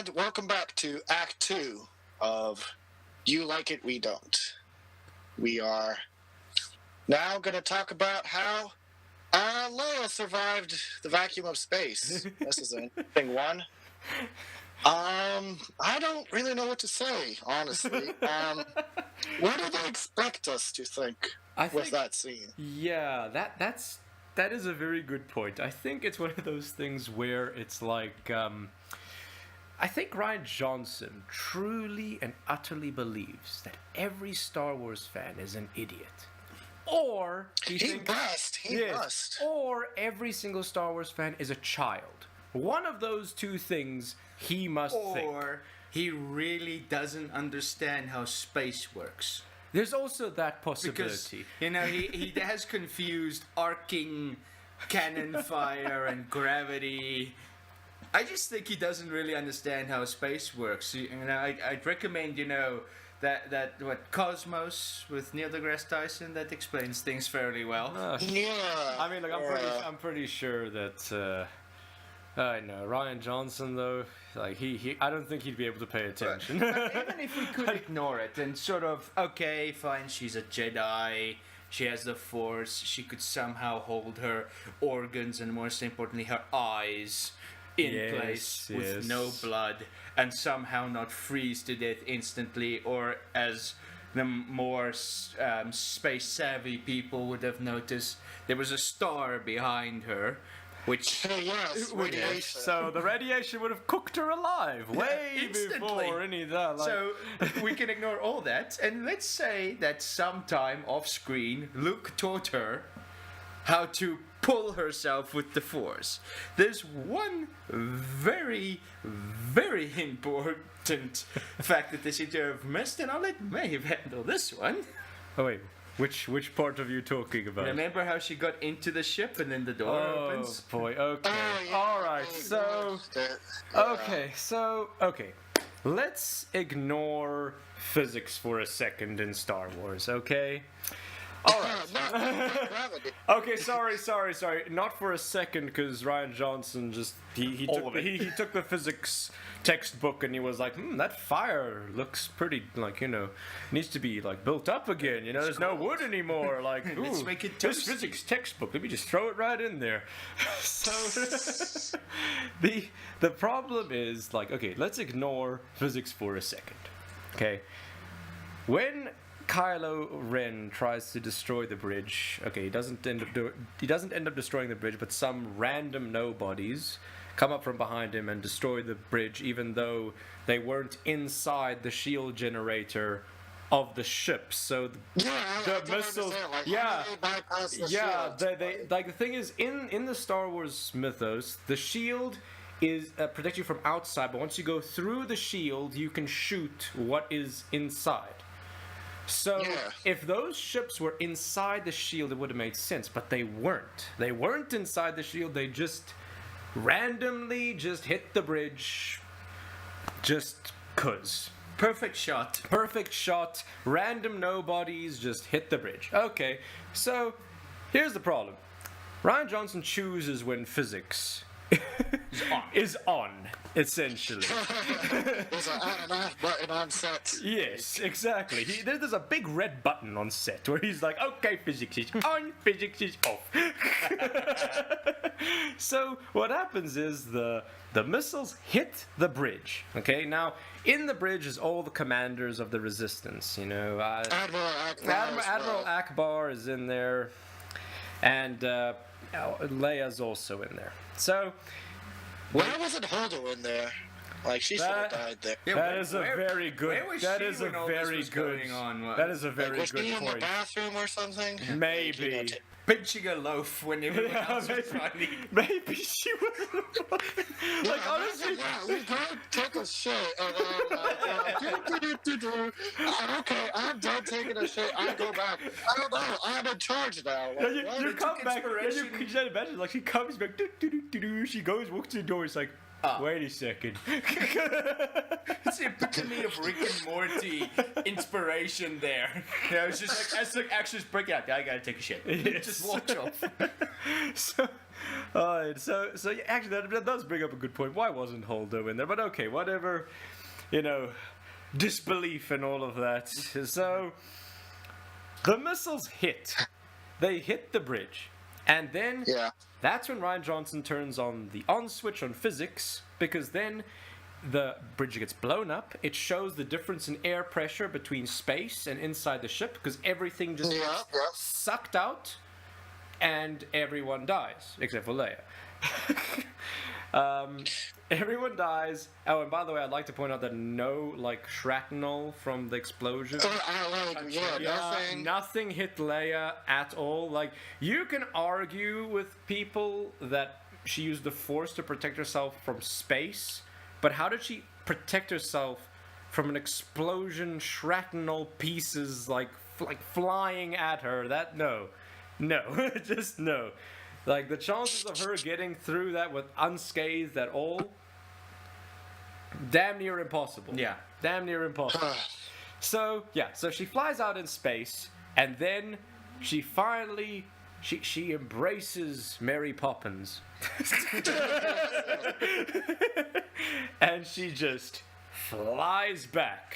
and welcome back to Act 2 of You Like It, We Don't. We are now going to talk about how Leia survived the vacuum of space. This is an interesting one. I don't really know what to say, honestly. What do they expect us to think with that scene? Yeah, that is a very good point. I think it's one of those things where it's like, I think Rian Johnson truly and utterly believes that every Star Wars fan is an idiot. Or He must. Or every single Star Wars fan is a child. One of those two things he must think. Or he really doesn't understand how space works. There's also that possibility. Because, he has confused arcing cannon fire and gravity. I just think he doesn't really understand how space works. I'd recommend, that Cosmos with Neil deGrasse Tyson, that explains things fairly well. Yeah. I mean, I'm pretty sure that. I know Rian Johnson though. Like I don't think he'd be able to pay attention. But even if we could ignore it and sort of, okay, fine, she's a Jedi. She has the Force. She could somehow hold her organs and, most importantly, her eyes in place with no blood, and somehow not freeze to death instantly, or as the more space savvy people would have noticed, there was a star behind her, which radiation. So the radiation would have cooked her alive way before any of that. So we can ignore all that, and let's say that sometime off screen, Luke taught her how to pull herself with the Force. There's one very, very important fact that they seem to have missed, and I'll let Maeve handle this one. Oh wait, which part are you talking about? Remember how she got into the ship and then the door opens? Oh boy, okay. Alright, okay. Let's ignore physics for a second in Star Wars, okay? Alright. Okay, sorry. Not for a second, because Rian Johnson just he took the physics textbook and he was like, that fire looks pretty, needs to be built up again. There's no wood anymore. Let's make it this toasty. physics textbook. Let me just throw it right in there. So the problem is okay, let's ignore physics for a second. Okay, when Kylo Ren tries to destroy the bridge. Okay, he doesn't end up destroying the bridge, but some random nobodies come up from behind him and destroy the bridge, even though they weren't inside the shield generator of the ship. So the missiles, the thing is, in the Star Wars mythos, the shield is protect you from outside, but once you go through the shield, you can shoot what is inside. So, if those ships were inside the shield, it would have made sense, but they weren't. They weren't inside the shield, they just randomly just hit the bridge, just 'cause. Perfect shot. Random nobodies just hit the bridge. Okay, so here's the problem. Rian Johnson chooses when physics is on, essentially. There's an on and off button on set. Yes, exactly. There's a big red button on set where he's like, okay, physics is on, physics is off. So what happens is the missiles hit the bridge. Okay, now in the bridge is all the commanders of the Resistance. Admiral Akbar is in there, and Leia's also in there. So, why wasn't Holdo in there? She should have died there. That is a very good. Where was that she is a when all very this was good. going on? That is a very was good she in the point. bathroom or something? Maybe. Pinching a loaf when everyone else was running. Maybe she was. Honestly. We both took a shit and then okay, I'm done taking a shit. I go back. I don't know. I'm in charge now. You come back. You can imagine, she comes back. She goes, walks to the door. It's like, wait a second. It's the epitome of Rick and Morty inspiration there. It's just as the action's breaking out, I gotta take a shit. It just walks off. So, Alright, so yeah, actually that does bring up a good point. Why wasn't Holdo in there? But okay, whatever, disbelief and all of that. So the missiles hit. They hit the bridge. And then that's when Ryan Johnson turns on the on switch on physics, because then the bridge gets blown up. It shows the difference in air pressure between space and inside the ship, because everything just gets sucked out and everyone dies, except for Leia. Everyone dies. Oh, and by the way, I'd like to point out that no, shrapnel from the explosion. Nothing hit Leia at all. You can argue with people that she used the Force to protect herself from space, but how did she protect herself from an explosion, shrapnel pieces, flying at her? No, just no. The chances of her getting through that with unscathed at all, damn near impossible. Yeah. Damn near impossible. So she flies out in space, and then she finally, she embraces Mary Poppins. And she just flies back.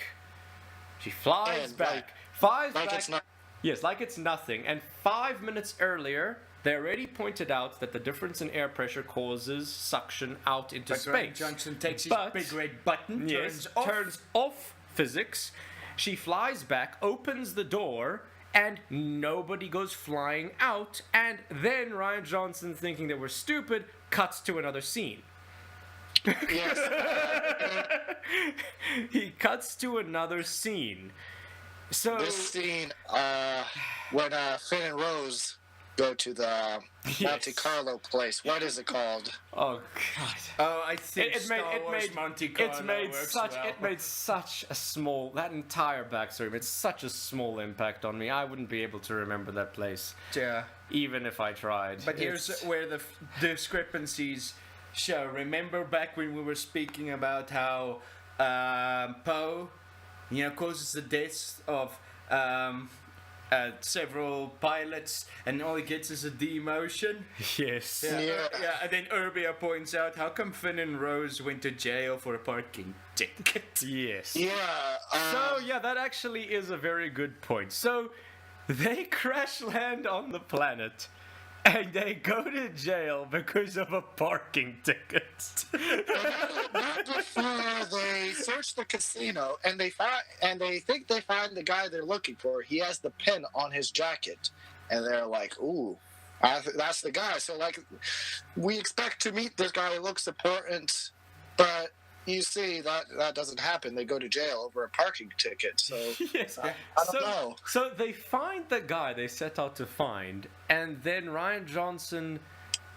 She flies back. It's not. Yes, like it's nothing. And 5 minutes earlier, they already pointed out that the difference in air pressure causes suction out into space. Ryan Johnson takes his big red button, turns off physics. She flies back, opens the door, and nobody goes flying out. And then Ryan Johnson, thinking that we're stupid, cuts to another scene. Yes. He cuts to another scene. So this scene, when Finn and Rose go to the Monte Carlo place. What is it called? Oh God! Oh, I think it made Monte Carlo it made such a small, that entire backstory made such a small impact on me. I wouldn't be able to remember that place. Yeah. Even if I tried. But here's where the discrepancies show. Remember back when we were speaking about how Poe, causes the deaths of several pilots, and all he gets is a demotion. Yes. Yeah. And then Urbia points out, how come Finn and Rose went to jail for a parking ticket? Yes. Yeah. So that actually is a very good point. So they crash land on the planet, and they go to jail because of a parking ticket. Not before they search the casino, and they think they find the guy they're looking for. He has the pin on his jacket, and they're like, "Ooh, that's the guy." So we expect to meet this guy who looks important, but you see that doesn't happen. They go to jail over a parking ticket. So yes. I don't know. So they find the guy they set out to find, and then Ryan Johnson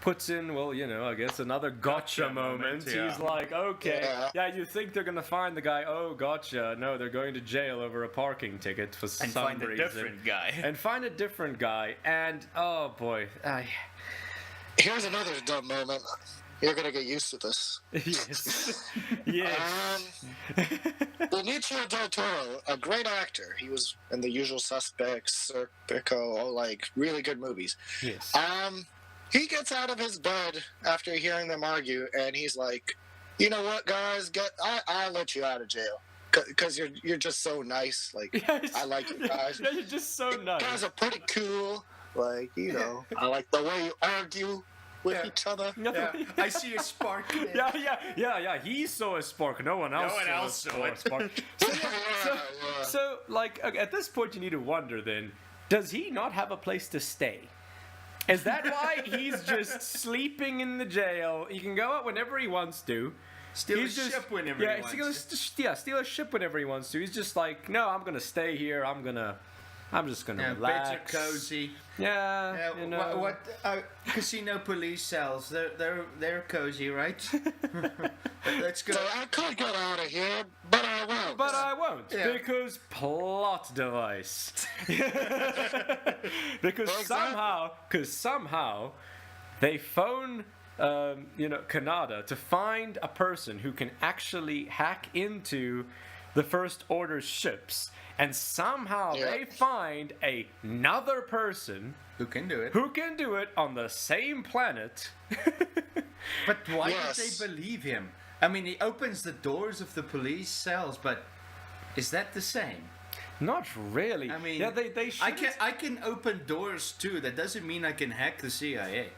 puts in, I guess another gotcha moment. Yeah. He's like, okay, you think they're gonna find the guy? Oh, gotcha. No, they're going to jail over a parking ticket for some reason. And find a different guy. And oh boy, Here's another dumb moment. You're gonna get used to this. Yes. Yes. Benicio del Toro, a great actor. He was in The Usual Suspects, Serpico, really good movies. Yes. He gets out of his bed after hearing them argue, and he's like, "You know what, guys? I'll let you out of jail because you're just so nice. I like you guys. Yeah, you're just so nice. You guys are pretty cool. I like the way you argue with each other. Yeah. I see a spark. Yeah. He saw a spark. No one else saw a spark. So, at this point, you need to wonder. Then, does he not have a place to stay? Is that why he's just sleeping in the jail? He can go out whenever he wants to. Steal a ship whenever he wants to. Steal a ship whenever he wants to. He's just like, no, I'm gonna stay here. I'm just gonna relax. Beds are cozy. Yeah. What casino police cells? They're cozy, right? Let's go. So I could get out of here, but I won't. Because plot device. Because somehow they phone Kanada to find a person who can actually hack into the First Order ships, and somehow Yeah. they find another person Who can do it? who can do it on the same planet. But why Yes. did they believe him? I mean, he opens the doors of the police cells, but is that the same? Not really. I mean, yeah, they should. I can open doors too. That doesn't mean I can hack the CIA.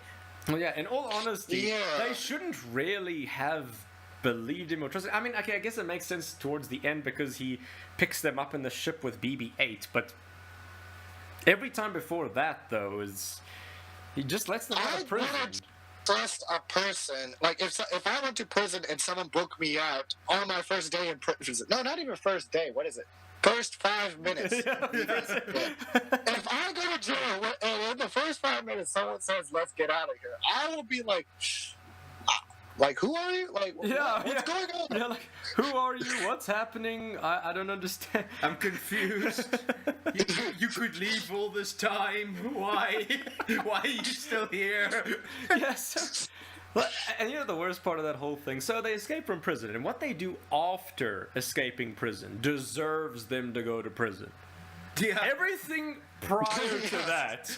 Well, yeah, in all honesty, Yeah. they shouldn't really have believed him or trusted. I mean, okay, I guess it makes sense towards the end because he picks them up in the ship with BB-8, but every time before that, though, is he just lets them out I of prison. wouldn't trust a person. Like, if I went to prison and someone booked me out on my first day in prison. No, not even first day. What is it? First 5 minutes. If I go to jail and in the first 5 minutes someone says, let's get out of here, I will be like, who are you? Like, Yeah, what's going on? Yeah, like, who are you? What's happening? I don't understand. I'm confused. You could leave all this time. Why? Why are you still here? Yes. But, and you know the worst part of that whole thing? So they escape from prison, and what they do after escaping prison deserves them to go to prison. Yeah. Everything prior to that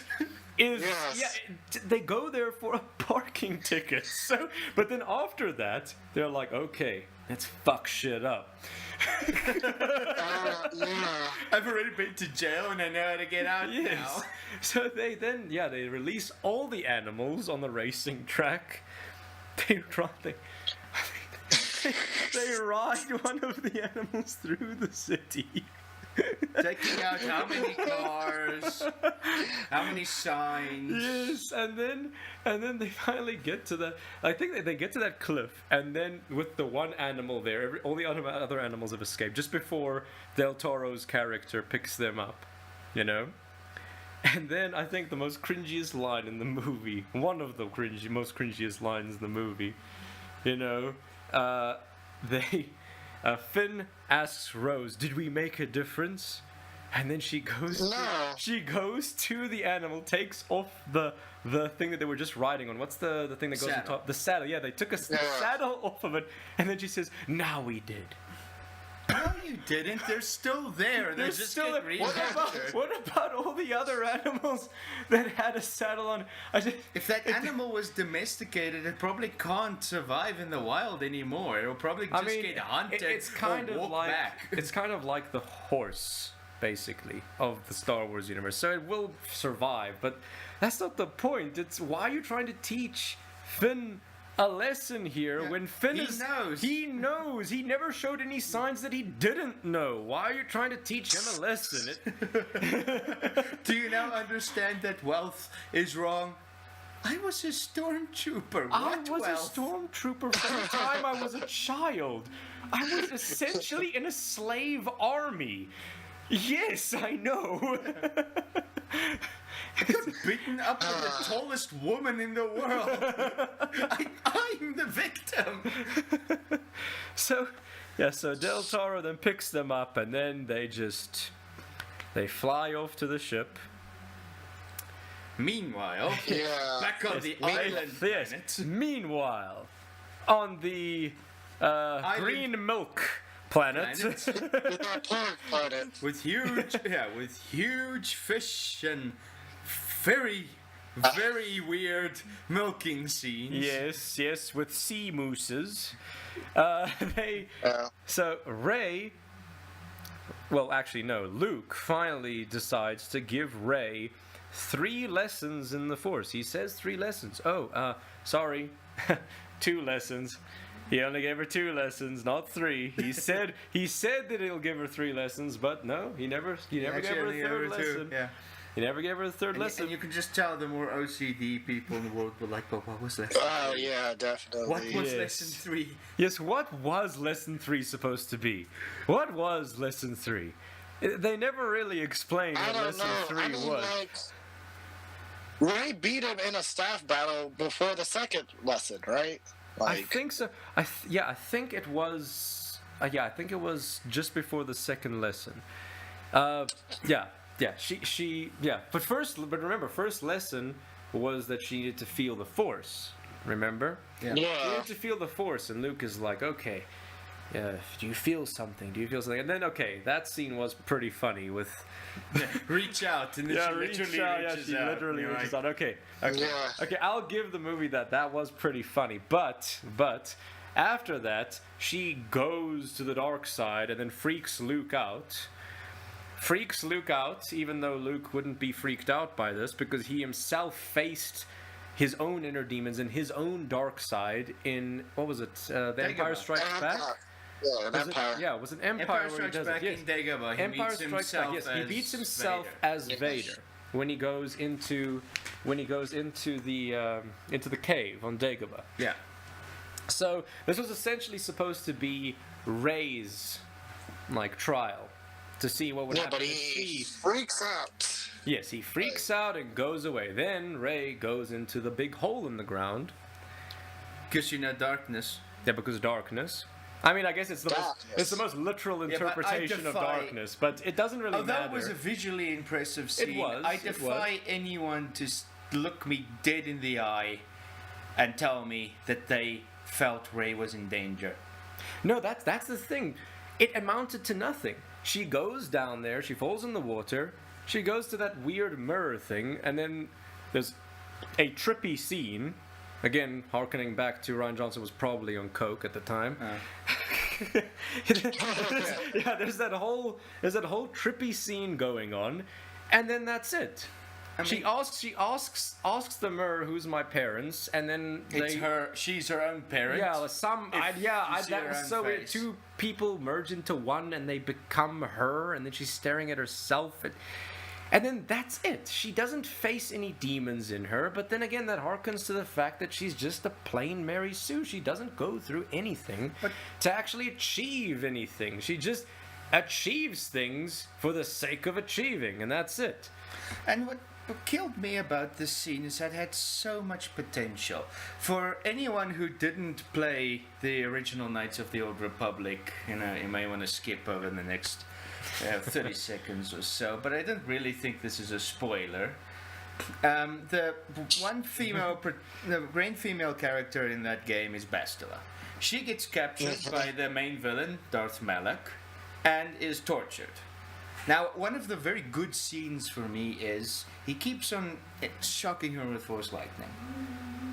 is Yes. they go there for a parking ticket. So, but then after that, they're like, okay, let's fuck shit up. Yeah. I've already been to jail and I know how to get out Yes. now. So they then they release all the animals on the racing track. They ride one of the animals through the city. Checking out how many cars, how many signs. Yes, and then they finally get to the. I think they get to that cliff, and then with the one animal there, all the other animals have escaped just before Del Toro's character picks them up, you know. And then I think the most cringiest line in the movie, one of the most cringiest lines in the movie, you know, Finn asks Rose, "Did we make a difference?" And then she goes, No. she goes to the animal, takes off the thing that they were just riding on. What's the thing that goes on Saddle. top? The saddle. Yeah, they took the saddle off of it, and then she says, "Now we did." No, you didn't. They're still there. They're just still getting what about, recaptured. what about all the other animals that had a saddle on? If that animal was domesticated, it probably can't survive in the wild anymore. It'll probably just get hunted it's kind or of walk like back. it's kind of like the horse, basically, of the Star Wars universe. So it will survive, but that's not the point. It's why are you trying to teach Finn a lesson here when Finn He knows. He knows. He never showed any signs that he didn't know. Why are you trying to teach him a lesson? Do you now understand that wealth is wrong? I was a stormtrooper. I What was wealth? a stormtrooper from the time I was a child. I was essentially in a slave army. Yes, I know. I got beaten up with the tallest woman in the world. I'm the victim. So Del Toro then picks them up, and then they fly off to the ship. Meanwhile, Yeah. back on the island Yes. planet, Meanwhile, on the green milk planet. It's our planet. with huge fish and very, very weird milking scenes. Yes, with sea mooses. So Rey, well, actually no, Luke finally decides to give Rey 3 lessons in the Force. He says 3 lessons. Oh, sorry, 2 lessons. He only gave her 2 lessons, not 3. He said that he'll give her 3 lessons, but no, he never gave her a Actually, 3rd lesson. Yeah. He never gave her a 3rd lesson. And you can just tell the more OCD people in the world were like, "But what was lesson? Oh yeah, definitely. What was Yes. lesson 3?" Yes, what was lesson 3 supposed to be? What was lesson 3? They never really explained I what don't lesson know. 3 I mean, was. like, Ray beat him in a staff battle before the second lesson, right? I Like, think so. I think it was. I think it was just before the second lesson. She. But remember, first lesson was that she needed to feel the Force. Remember? Yeah. She yeah. needed to feel the Force, and Luke is like, okay, yeah, do you feel something? Do you feel something? And then, okay, that scene was pretty funny with... Reach out, and then Yeah, she literally reaches out. literally You're reaches like, out. Okay, okay, Yeah. okay. I'll give the movie that was pretty funny, but after that, she goes to the dark side and then freaks Luke out. Even though Luke wouldn't be freaked out by this because he himself faced his own inner demons and his own dark side in, what was it? The Empire Strikes Back. Yeah, Was it, yeah, it was an Empire, Empire where he Strikes does Back it. Yes. in Dagobah. He Empire meets Strikes himself Back. Yes, he as beats himself Vader. as Yes. Vader when he goes into the cave on Dagobah. Yeah. So this was essentially supposed to be Rey's trial to see what would Yeah, happen but if he freaks out. Yes, he freaks out and goes away. Then Rey goes into the big hole in the ground. Because darkness. Yeah, because of darkness. I mean, I guess it's the most literal but I interpretation of defy- darkness, but it doesn't really matter. That was a visually impressive scene. was, I it defy anyone to look me dead in the eye and tell me that they felt Rey was in danger. No, that's the thing. It amounted to nothing. She goes down there, she falls in the water, she goes to that weird mirror thing, and then there's a trippy scene. Again, harkening back to Rian Johnson was probably on coke at the time. There's that whole trippy scene going on, and then that's it. She asks the mirror who's my parents, and then she's her own parent. Yeah, that was so weird. face. Two people merge into one, and they become her, and then she's staring at herself, and then that's it. She doesn't face any demons in her, but then again, that harkens to the fact that she's just a plain Mary Sue. She doesn't go through anything to actually achieve anything. She just achieves things for the sake of achieving, and that's it. And what killed me about this scene is that it had so much potential. For anyone who didn't play the original Knights of the Old Republic, you may want to skip over the next 30 seconds or so, but I don't really think this is a spoiler. The main female character in that game is Bastila. She gets captured by the main villain, Darth Malak, and is tortured. Now, one of the very good scenes for me is he keeps on shocking her with Force Lightning.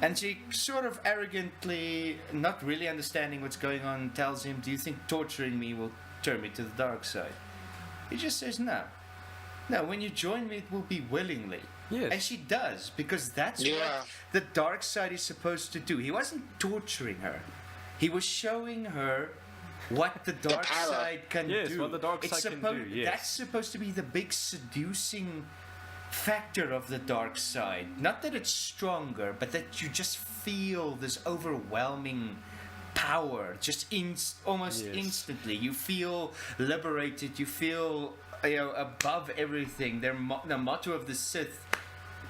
And she sort of arrogantly, not really understanding what's going on, tells him, "Do you think torturing me will turn me to the dark side?" He just says, "No. No, when you join me, it will be willingly." Yes. And she does, because that's what the dark side is supposed to do. He wasn't torturing her. He was showing her what the dark side can do. Yes, what the dark side can do, yes. That's supposed to be the big seducing factor of the dark side. Not that it's stronger, but that you just feel this overwhelming power, just almost instantly. You feel liberated. You feel above everything. The motto of the Sith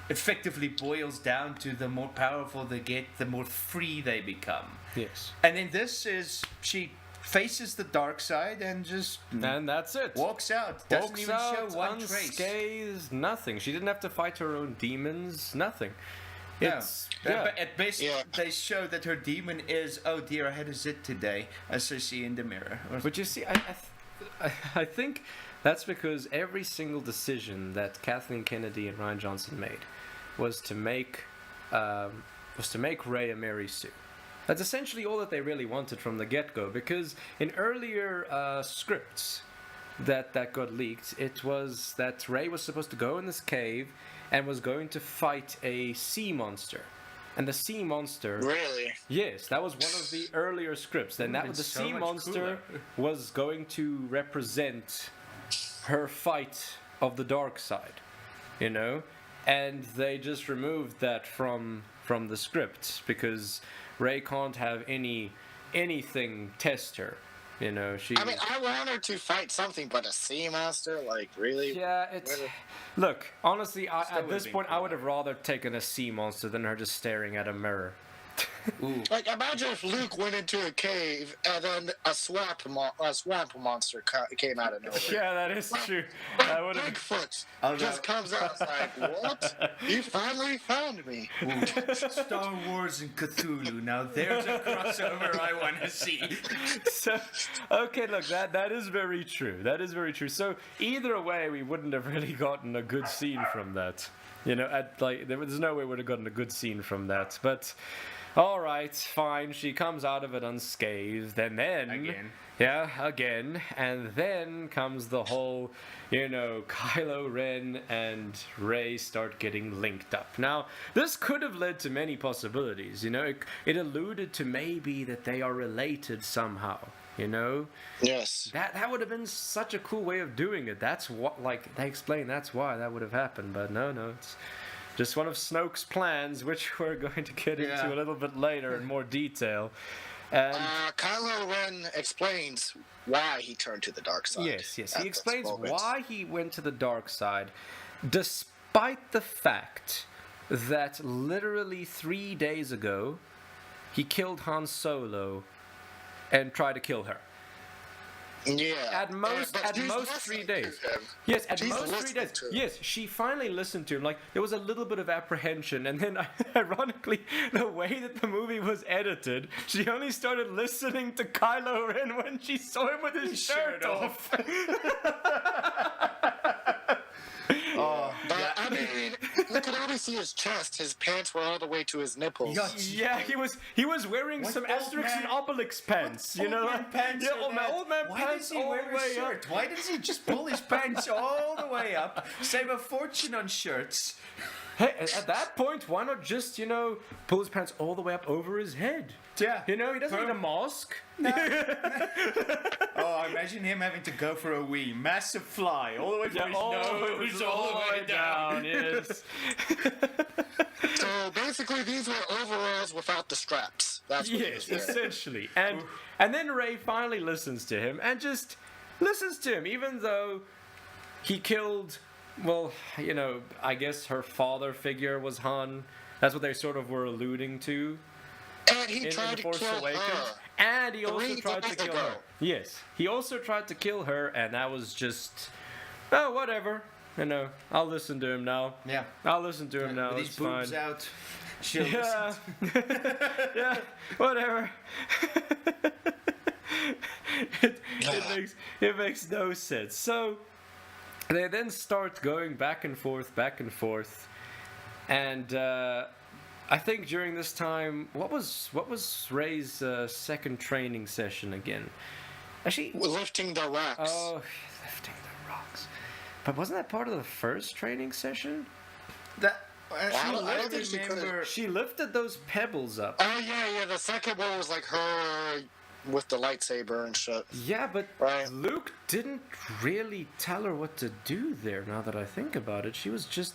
effectively boils down to the more powerful they get, the more free they become. Yes. And in this is she faces the dark side and just and that's it. Walks out. Doesn't Walks even out show one trace. unscathed, nothing. She didn't have to fight her own demons. Nothing. Yeah. It's But at best, they show that her demon is, "Oh dear, I had a zit today," as I see in the mirror. But you see, I think that's because every single decision that Kathleen Kennedy and Rian Johnson made was to make Rey a Mary Sue. That's essentially all that they really wanted from the get-go, because in earlier scripts that got leaked, it was that Rey was supposed to go in this cave and was going to fight a sea monster. And the sea monster... Really? Yes, that was one of the earlier scripts. And the sea monster was going to represent her fight of the dark side, And they just removed that from the script because Rey can't have anything test her. I mean, I want her to fight something, but a sea monster, really? Yeah, look, honestly, at this point, I would have rather taken a sea monster than her just staring at a mirror. Ooh. Like, imagine if Luke went into a cave and then a swamp monster came out of nowhere. Yeah, that is true. That would have. Bigfoot Oh, just no. comes out. It's like, what? You finally found me. Ooh. Star Wars and Cthulhu. Now there's a crossover I want to see. So, okay, look, that is very true. That is very true. So either way, we wouldn't have really gotten a good scene from that. You know, there's no way we would have gotten a good scene from that. But all right, fine. She comes out of it unscathed, and then Again. yeah, again, and then comes the whole, Kylo Ren and Rey start getting linked up. Now, this could have led to many possibilities. It alluded to maybe that they are related somehow. Yes. That would have been such a cool way of doing it. That's what, they explain that's why that would have happened. But no, it's just one of Snoke's plans, which we're going to get into a little bit later in more detail. And Kylo Ren explains why he turned to the dark side. yes, he at explains this moment. why he went to the dark side, despite the fact that literally 3 days ago, he killed Han Solo and tried to kill her. Yeah. At most, but she's 3 listening days. to him. Yes, at She's most 3 listening days. to him. Yes, she finally listened to him. Like, there was a little bit of apprehension, and then, ironically, the way that the movie was edited, she only started listening to Kylo Ren when she saw him with his shirt off. But I mean, you could only see his chest. His pants were all the way to his nipples. Yeah, he was wearing some old Asterix man- and Obelix pants, Old man pants yeah, are old man Why pants does he all wear the a way shirt? up. Why does he just pull his pants all the way up? Save a fortune on shirts. Hey, at that point, why not just, pull his pants all the way up over his head? Yeah. He doesn't need a mask. Oh, imagine him having to go for a wee. Massive fly all the way from his all nose all the way down. Yes. So basically, these were overalls without the straps. That's what he Yes, was wearing. essentially. And then Rey finally listens to him and just listens to him, even though he killed, well, I guess her father figure was Han. That's what they sort of were alluding to And he in tried The to Force kill Awakens. her. And he also 3 tried to days kill ago. her. Yes, he also tried to kill her, and that was just, oh, whatever. I'll listen to him now. Yeah. I'll listen to him now. With It's these boobs fine. out. She'll Yeah, listen. yeah, whatever. it makes no sense. So they then start going back and forth, and I think during this time, what was Rey's second training session again? Actually, Lifting the rocks. oh, lifting the rocks. But wasn't that part of the first training session? That, I don't think she could've- remember. She lifted those pebbles up. Oh, yeah. The second one was like her with the lightsaber and shit. Yeah, but Right. Luke didn't really tell her what to do there, now that I think about it. She was just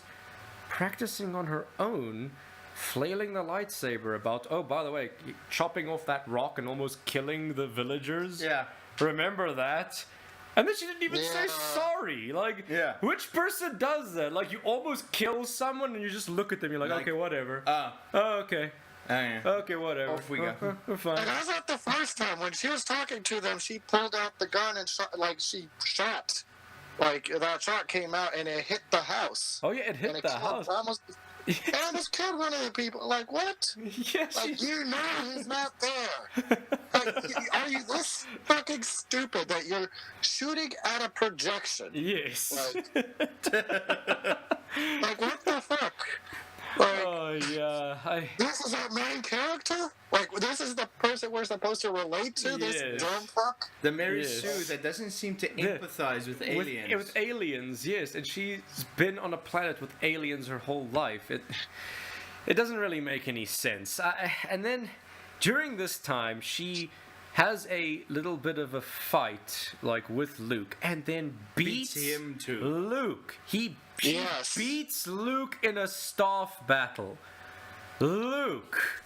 practicing on her own, flailing the lightsaber about, oh, by the way, chopping off that rock and almost killing the villagers. Yeah. Remember that? And then she didn't even say Yeah. sorry. Like, Yeah. which person does that? Like, you almost kill someone and you just look at them, you're like, Like, okay, whatever. Oh, Okay. yeah. Okay, whatever. Off we go. We're fine. And that's not the first time. When she was talking to them, she pulled out the gun and shot, she shot. Like, that shot came out and it hit the house. Oh, yeah, it And hit it the killed, house. and almost killed one of the people. Like, what? Yes, Like, you know he's not there. Like, are you this fucking stupid that you're shooting at a projection? yes. Like, what the fuck? Like, Oh yeah, this is our main character? Like, this is the person we're supposed to relate to? This Yes. dumb fuck? The Mary Yes. Sue that doesn't seem to Yeah. empathize with aliens. With aliens, yes, and she's been on a planet with aliens her whole life. It doesn't really make any sense. And then during this time, she has a little bit of a fight, like with Luke, and then beats him too. Luke. She Yes. beats Luke in a staff battle. Luke.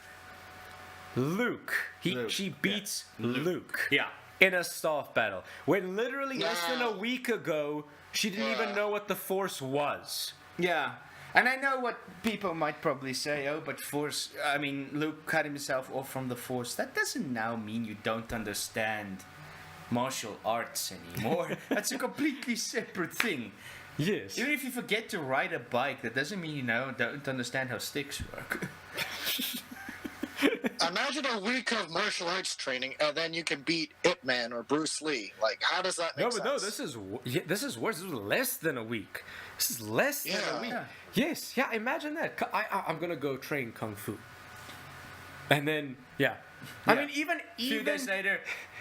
Luke, She beats yeah. Luke. Yeah. In a staff battle. When literally less than a No. week ago, she didn't even Yeah. know what the Force was. Yeah. And I know what people might probably say, oh, but Force, I mean, Luke cut himself off from the Force. That doesn't now mean you don't understand martial arts anymore. That's a completely separate thing. Yes. Even if you forget to ride a bike, that doesn't mean you don't understand how sticks work. Imagine a week of martial arts training, and then you can beat Ip Man or Bruce Lee. Like, how does that make sense? No, this is worse. This is less than a week. This is less than a week. Yeah. Yes, yeah. Imagine that. I'm gonna go train kung fu, and then I mean, even A few days later,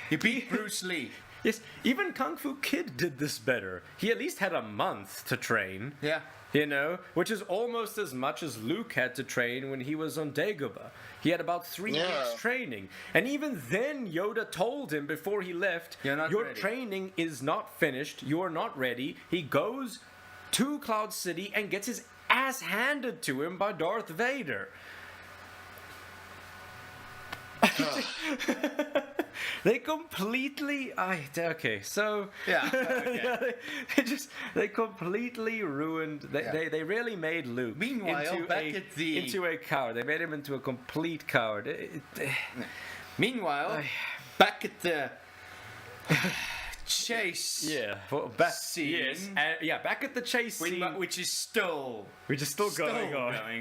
you beat Bruce Lee. Yes, even Kung Fu Kid did this better. He at least had a month to train. Yeah. You know, which is almost as much as Luke had to train when he was on Dagobah. He had about 3 weeks training. And even then, Yoda told him before he left, You're not your ready. training is not finished. You're not ready. He goes to Cloud City and gets his ass handed to him by Darth Vader. They completely. Okay, so. Yeah. Okay. They completely ruined. They really made Luke Meanwhile, into a coward. They made him into a complete coward. Meanwhile, back at the chase. Yeah, Scene. Yes, back at the chase scene, Which is still going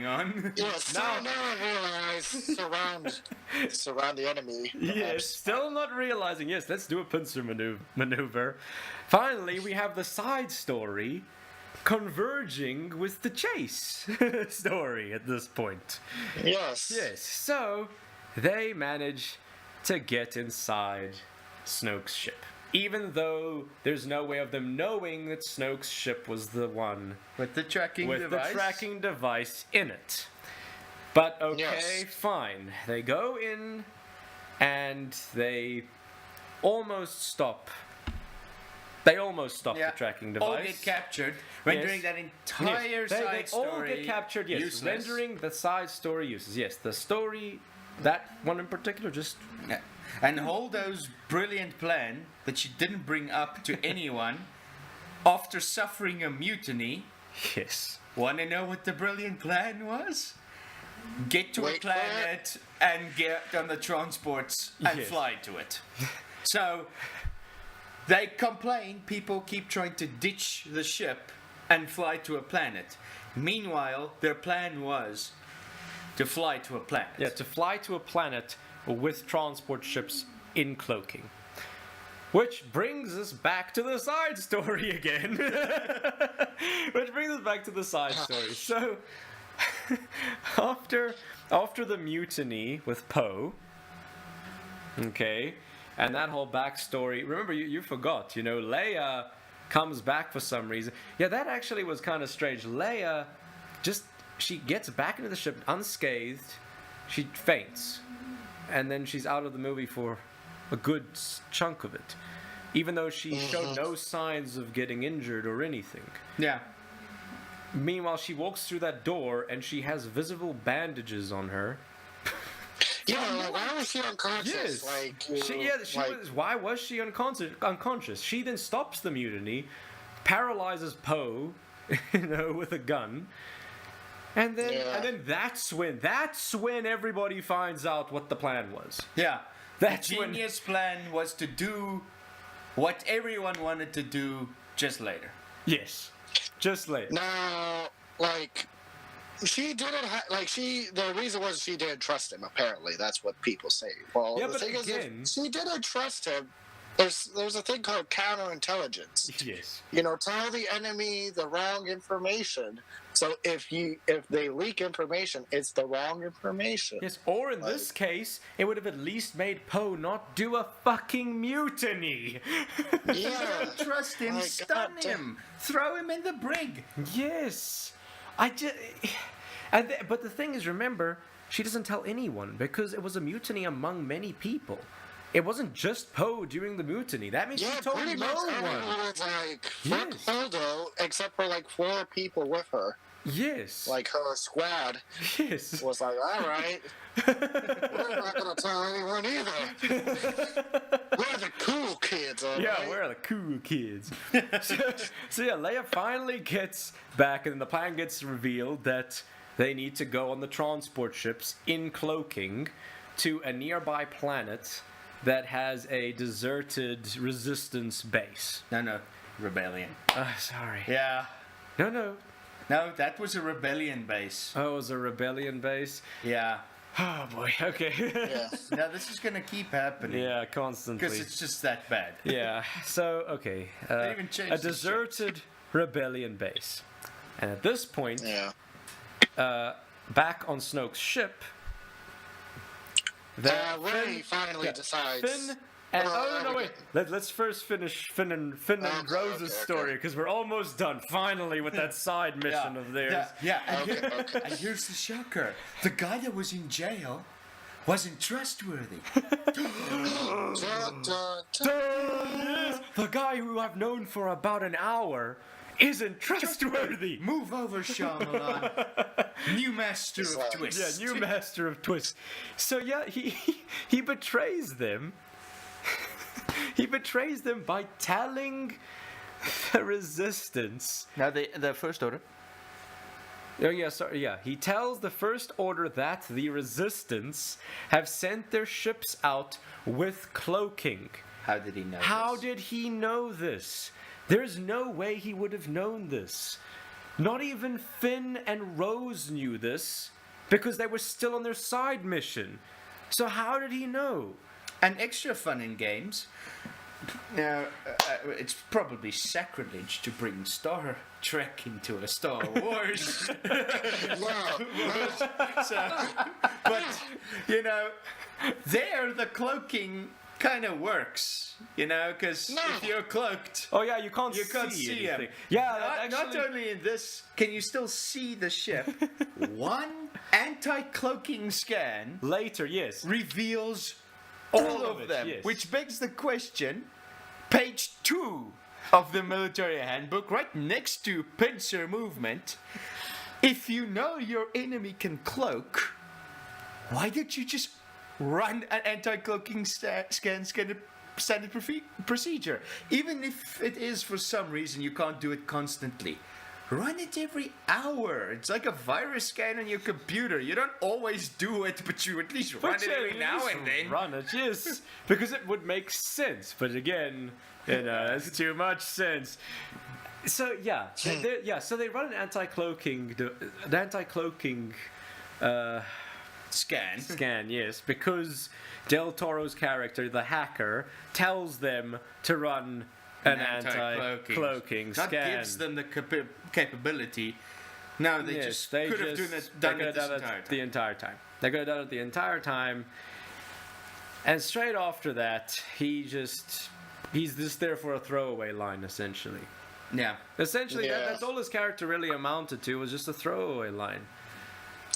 on. Yes, now realize surround the enemy. Yes, perhaps. still not realizing. Yes, let's do a pincer maneuver. Finally, we have the side story converging with the chase story at this point. Yes. Yes, so they manage to get inside Snoke's ship. Even though there's no way of them knowing that Snoke's ship was the one with the tracking with device. the tracking device in it. But okay, Yes. fine. They go in and they almost stop. They almost stop the tracking device. All get captured, rendering that entire Yes. side They story all get captured, yes. useless. Rendering the side story useless. Yes, the story, that one in particular, just... Yeah. And Holdo's brilliant plan that she didn't bring up to anyone after suffering a mutiny. Yes. Want to know what the brilliant plan was? Get to a Wait for planet and get on the transports and Yes. fly to it. So they complain people keep trying to ditch the ship and fly to a planet. Meanwhile, their plan was to fly to a planet. Yeah, to fly to a planet with transport ships in cloaking. Which brings us back to the side story again. So, after the mutiny with Poe, okay, and that whole backstory, remember you forgot, Leia comes back for some reason. Yeah, that actually was kind of strange. Leia, she gets back into the ship unscathed, she faints. And then she's out of the movie for a good chunk of it. Even though she showed no signs of getting injured or anything. Yeah. Meanwhile, she walks through that door and she has visible bandages on her. Yeah, like, why was she unconscious? Yes. Why was she unconscious? She then stops the mutiny, paralyzes Poe, with a gun. And then that's when everybody finds out what the plan was. Yeah. That's the when- genius plan was to do what everyone wanted to do just later. Yes. Just later. Now, like, she didn't the reason was she didn't trust him, apparently. That's what people say. Well, Yeah, the but thing again- is, if she didn't trust him, there's a thing called counterintelligence. Yes. Tell the enemy the wrong information. So if they leak information, it's the wrong information. Yes, or in this case, it would have at least made Poe not do a fucking mutiny. Yeah. Trust him, Like, stun goddamn. him, throw him in the brig. Yes. But the thing is, remember, she doesn't tell anyone because it was a mutiny among many people. It wasn't just Poe during the mutiny. That means Yeah, she told pretty no much one. everyone was like, fuck Yes. Holdo, except for like 4 people with her. Yes. Like her squad Yes. was like, alright, we're not gonna tell anyone either. We're the cool kids. kids, all Yeah, right? we're the cool kids. so yeah, Leia finally gets back, and the plan gets revealed that they need to go on the transport ships in cloaking to a nearby planet that has a deserted resistance base. No, rebellion. Sorry. Yeah. No. No, that was a rebellion base. Oh, it was a rebellion base? Yeah. Oh boy, okay. Yeah. Now this is gonna keep happening. Yeah, constantly. Because it's just that bad. Yeah, so, okay. They even changed a the deserted rebellion base. And at this point, Yeah. back on Snoke's ship, Rey finally decides. Finn and Oh, no, okay. wait. Let's first finish Finn and Rose's okay. story, because we're almost done finally with that side mission of theirs. Yeah. And, Okay. and here's the shocker: the guy that was in jail wasn't trustworthy. Dun, dun, dun. Yes, the guy who I've known for about an hour isn't trustworthy. Move over, Shyamalan. New master of Yeah, twists. Yeah, new master of twists. So yeah, he betrays them. He betrays them by telling the resistance. Now the First Order. Oh yeah, sorry. Yeah, he tells the First Order that the resistance have sent their ships out with cloaking. How did he know? How did he know this? There's no way he would have known this. Not even Finn and Rose knew this, because they were still on their side mission. So how did he know? And extra fun in games. Now, it's probably sacrilege to bring Star Trek into a Star Wars. Wow. But, you know, there the cloaking kind of works, you know, because No. if you're cloaked, Oh yeah, you can't see him. anything. Yeah, that Not actually. only in this, can you still see the ship? One anti-cloaking scan Later, yes. reveals all of of it, them, yes. which begs the question, page 2 of the military handbook, right next to pincer movement, if you know your enemy can cloak, why don't you just run an anti-cloaking standard procedure? Even if it is for some reason you can't do it constantly. Run it every hour. It's like a virus scan on your computer. You don't always do it, but you at least run it every now and then. Run it, yes, because it would make sense. But again, it's too much sense. So yeah, So they run an anti-cloaking, scan, yes, because Del Toro's character, the hacker, tells them to run an anti-cloaking Not scan. gives them the capability. No, they Yes, just they could have done it this entire time. the entire time. They could have done it the entire time. And straight after that, he's just there for a throwaway line, essentially. Yeah. Essentially, Yeah. that's all his character really amounted to, was just a throwaway line.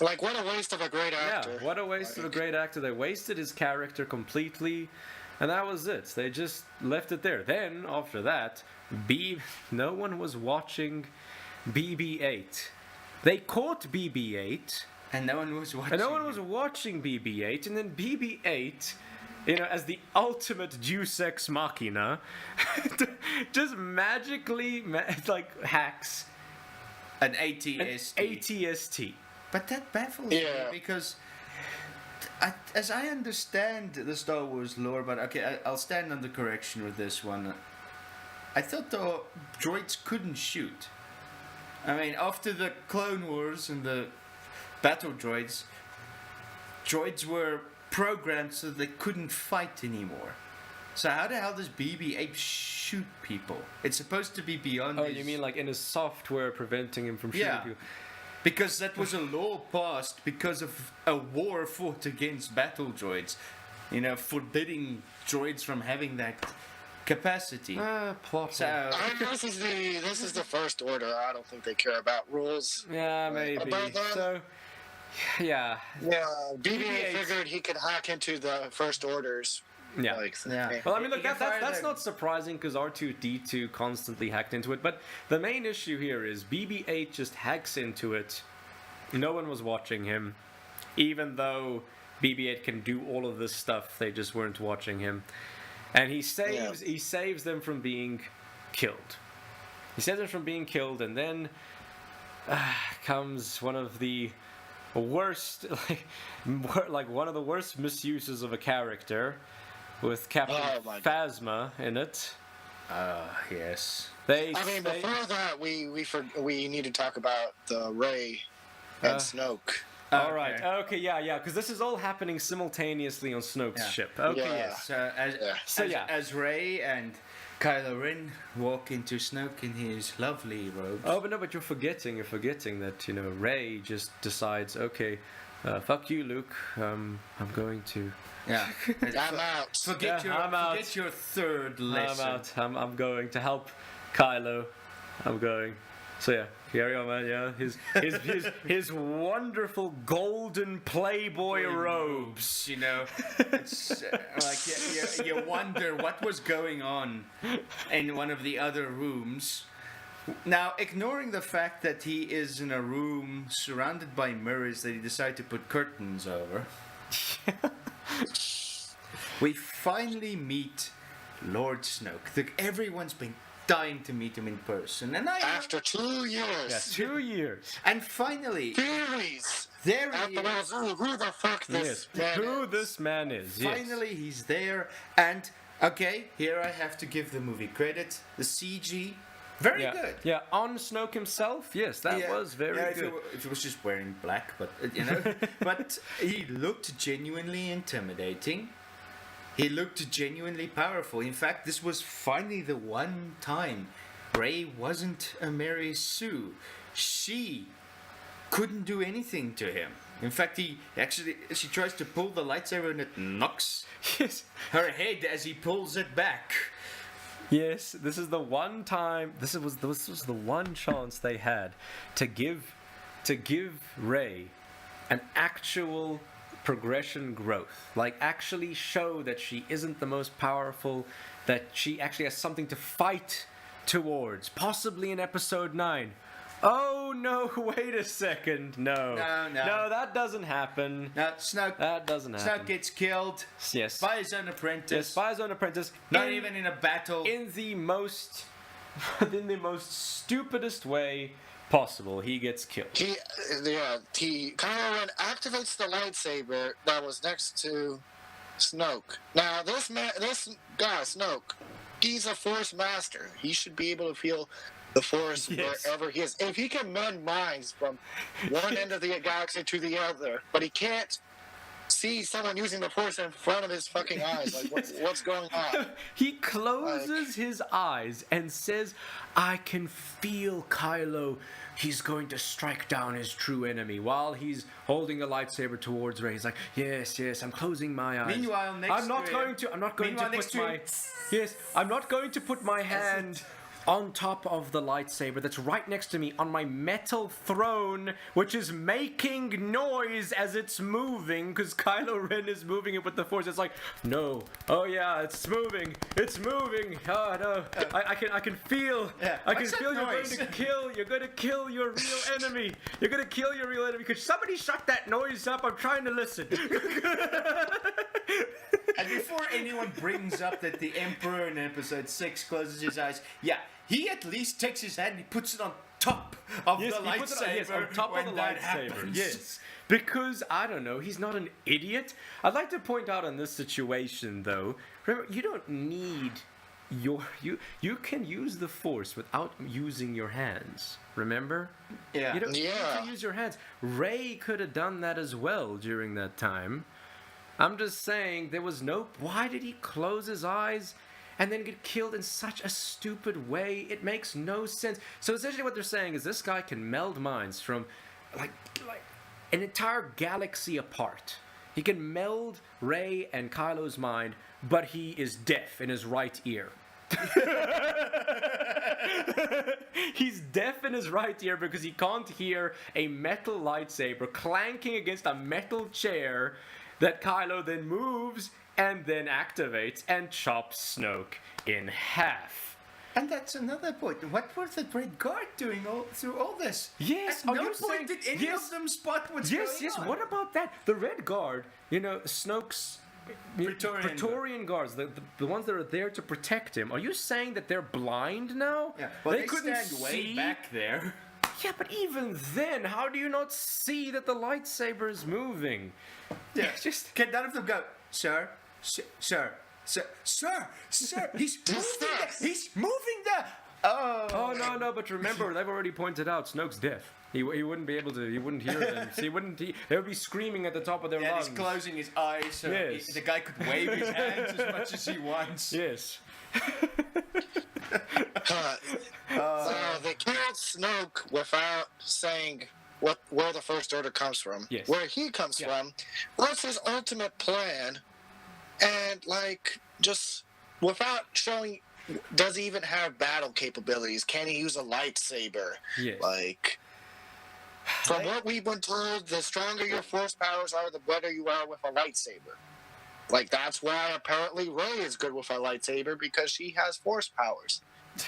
Like, what a waste of a great actor. Yeah, what a waste of a great actor. They wasted his character completely, and that was it. They just left it there. Then, after that, no one was watching BB-8. They caught BB-8, And no one was watching. and no one was watching BB-8, and then BB-8, as the ultimate Deus Ex Machina, just magically, hacks an an ATST. ATST. But that baffles Yeah. me because, as I understand the Star Wars lore, but okay, I'll stand under correction with this one. I thought the droids couldn't shoot. I mean, after the Clone Wars and the battle droids were programmed so they couldn't fight anymore. So how the hell does BB-8 shoot people? It's supposed to be beyond. Oh, his- you mean like in his software preventing him from shooting Yeah. people? Because that was a law passed because of a war fought against battle droids. Forbidding droids from having that capacity. Plot. So, I mean, this is the First Order. I don't think they care about rules. Yeah, maybe. About that? So, yeah. Yeah, BB-8 BB-8 figured he could hack into the First Orders. Yeah. Yeah. Well, I mean, You look, can fire that's the- not surprising because R2-D2 constantly hacked into it. But the main issue here is BB-8 just hacks into it. No one was watching him, even though BB-8 can do all of this stuff. They just weren't watching him. and he saves them from being killed. He saves them from being killed, and then comes one of the worst, like one of the worst misuses of a character, with Captain Phasma in it. Yes. Before that, we need to talk about the Rey and Snoke. All right. Okay. Yeah. Because this is all happening simultaneously on Snoke's ship. Okay. Yeah. Yes. As Rey and Kylo Ren walk into Snoke in his lovely robes. Oh, but you're forgetting that Rey just decides, okay, fuck you, Luke. I'm going to. Yeah. I'm out. Forget your third lesson. I'm out. I'm going to help Kylo. I'm going. So yeah, carry on, man. Yeah, his wonderful golden Playboy robes. It's like you wonder what was going on in one of the other rooms. Now, ignoring the fact that he is in a room surrounded by mirrors that he decided to put curtains over, we finally meet Lord Snoke. Everyone's been dying to meet him in person, and after 2 years. Yeah, 2 years. And finally, theories. There he is. Who the fuck this man Who is? this man is. Yes. Finally, he's there, and okay, here I have to give the movie credit. The CG, very good. Yeah, on Snoke himself, yes, that was very good. If he was just wearing black, but but he looked genuinely intimidating. He looked genuinely powerful. In fact, this was finally the one time Rey wasn't a Mary Sue. She couldn't do anything to him. In fact, she tries to pull the lightsaber and it knocks her head as he pulls it back. Yes, this is the one time. This was the one chance they had to give Rey an actual progression growth, like actually show that she isn't the most powerful, that she actually has something to fight towards, possibly in episode 9. Oh no, wait a second. No, that doesn't happen. No, Snoke. That doesn't happen. Snoke gets killed. Yes. By his own apprentice. Yes, by his own apprentice. Not even in a battle. In the most stupidest way possible, he gets killed. Kylo Ren activates the lightsaber that was next to Snoke. Now, this guy, Snoke, he's a Force master. He should be able to feel the Force wherever he is. If he can mend minds from one end of the galaxy to the other, but he can't see someone using the Force in front of his fucking eyes. Like, what's going on? He closes his eyes and says, I can feel Kylo. He's going to strike down his true enemy, while he's holding a lightsaber towards Rey. He's like, yes, I'm closing my eyes. Meanwhile, I'm not going to put my hand on top of the lightsaber that's right next to me on my metal throne, which is making noise as it's moving, because Kylo Ren is moving it with the Force. It's like, no, oh yeah, it's moving, oh no, I can feel, I can feel you're going to kill your real enemy, because somebody shut that noise up, I'm trying to listen. And before anyone brings up that the Emperor in episode 6 closes his eyes, he at least takes his hand and he puts it on top of the lightsaber. On top of the lightsaber. Yes. Because, I don't know, he's not an idiot. I'd like to point out in this situation, though, remember, you don't need you can use the Force without using your hands. Remember? Yeah. You don't need to use your hands. Rey could have done that as well during that time. I'm just saying, why did he close his eyes and then get killed in such a stupid way? It makes no sense. So essentially what they're saying is this guy can meld minds from like an entire galaxy apart. He can meld Rey and Kylo's mind, but he is deaf in his right ear. He's deaf in his right ear because he can't hear a metal lightsaber clanking against a metal chair that Kylo then moves and then activates and chops Snoke in half. And that's another point. What was the Red Guard doing through all this? Yes. At no point did any of them spot what's going on. Yes. What about that? The Red Guard, Snoke's Praetorian Guards, the ones that are there to protect him. Are you saying that they're blind now? Yeah. Well, they couldn't stand way back there. Yeah, but even then, how do you not see that the lightsaber is moving? Yeah. Just Can none of them go, sir, sir, he's moving there. He's moving there. Oh no! But remember, they've already pointed out Snoke's deaf. He wouldn't be able to. He wouldn't hear them. So they would be screaming at the top of their lungs. He's closing his eyes so the guy could wave his hands as much as he wants. Yes. So they killed Snoke without saying where the First Order comes from. Yes. Where he comes from. What's his ultimate plan? And just without showing, does he even have battle capabilities? Can he use a lightsaber? Yes. From what we've been told, the stronger your force powers are, the better you are with a lightsaber. That's why apparently Rey is good with a lightsaber, because she has force powers.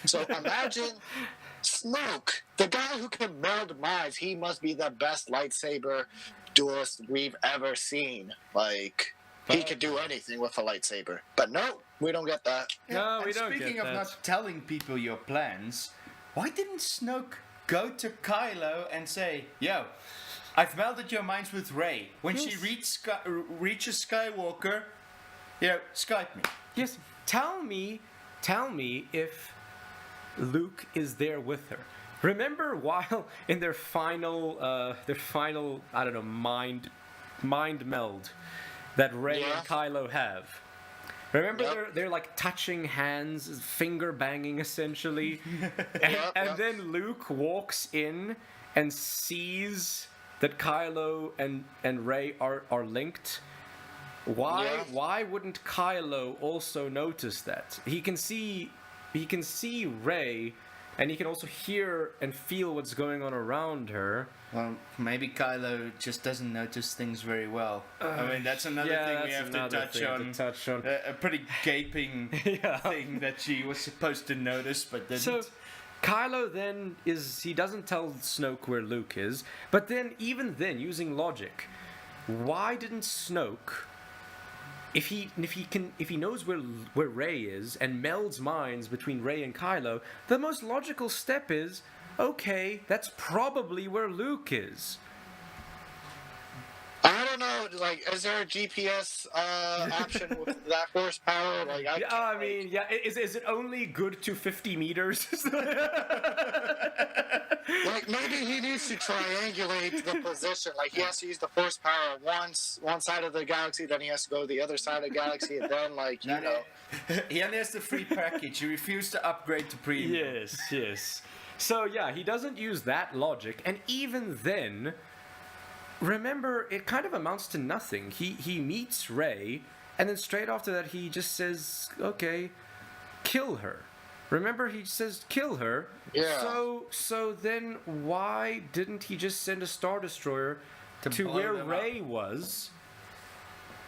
So imagine Snoke, the guy who can meld minds. He must be the best lightsaber duelist we've ever seen. He could do anything with a lightsaber. But no, we don't get that. No, we don't get that. Speaking of not telling people your plans, why didn't Snoke go to Kylo and say, yo, I've melded your minds with Rey. When she reaches Skywalker, Skype me. Yes, tell me if Luke is there with her. Remember while in their final I don't know, mind meld that Rey and Kylo have. Remember they're touching hands, finger banging essentially. and then Luke walks in and sees that Kylo and Rey are linked. Why wouldn't Kylo also notice that? He can see Rey, and he can also hear and feel what's going on around her. Well, maybe Kylo just doesn't notice things very well. I mean, that's another thing we have to touch on. A pretty gaping thing that she was supposed to notice, but didn't. So, Kylo then he doesn't tell Snoke where Luke is, but then even then, using logic, why didn't Snoke, if he knows where Rey is and melds minds between Rey and Kylo, the most logical step is, okay, that's probably where Luke is. I don't know, is there a GPS option with that horsepower? Is it only good to 50 meters? Maybe he needs to triangulate the position. He has to use the force power one side of the galaxy, then he has to go to the other side of the galaxy, and then, He only has the free package. He refused to upgrade to premium. Yes. So, he doesn't use that logic, and even then, remember, it kind of amounts to nothing. He meets Rey, and then straight after that, he just says, okay, kill her. Remember, he says, kill her. Yeah. So then why didn't he just send a Star Destroyer to where Rey was?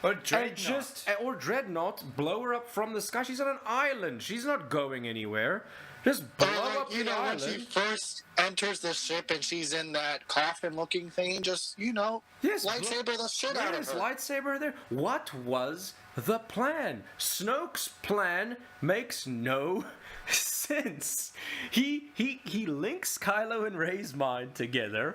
Or Dreadnought. Or Dreadnought, blow her up from the sky. She's on an island. She's not going anywhere. Just blow up the island. When she first enters the ship and she's in that coffin-looking thing, just, lightsaber the shit out of her. Lightsaber there. What was the plan? Snoke's plan makes no sense. He links Kylo and Rey's mind together.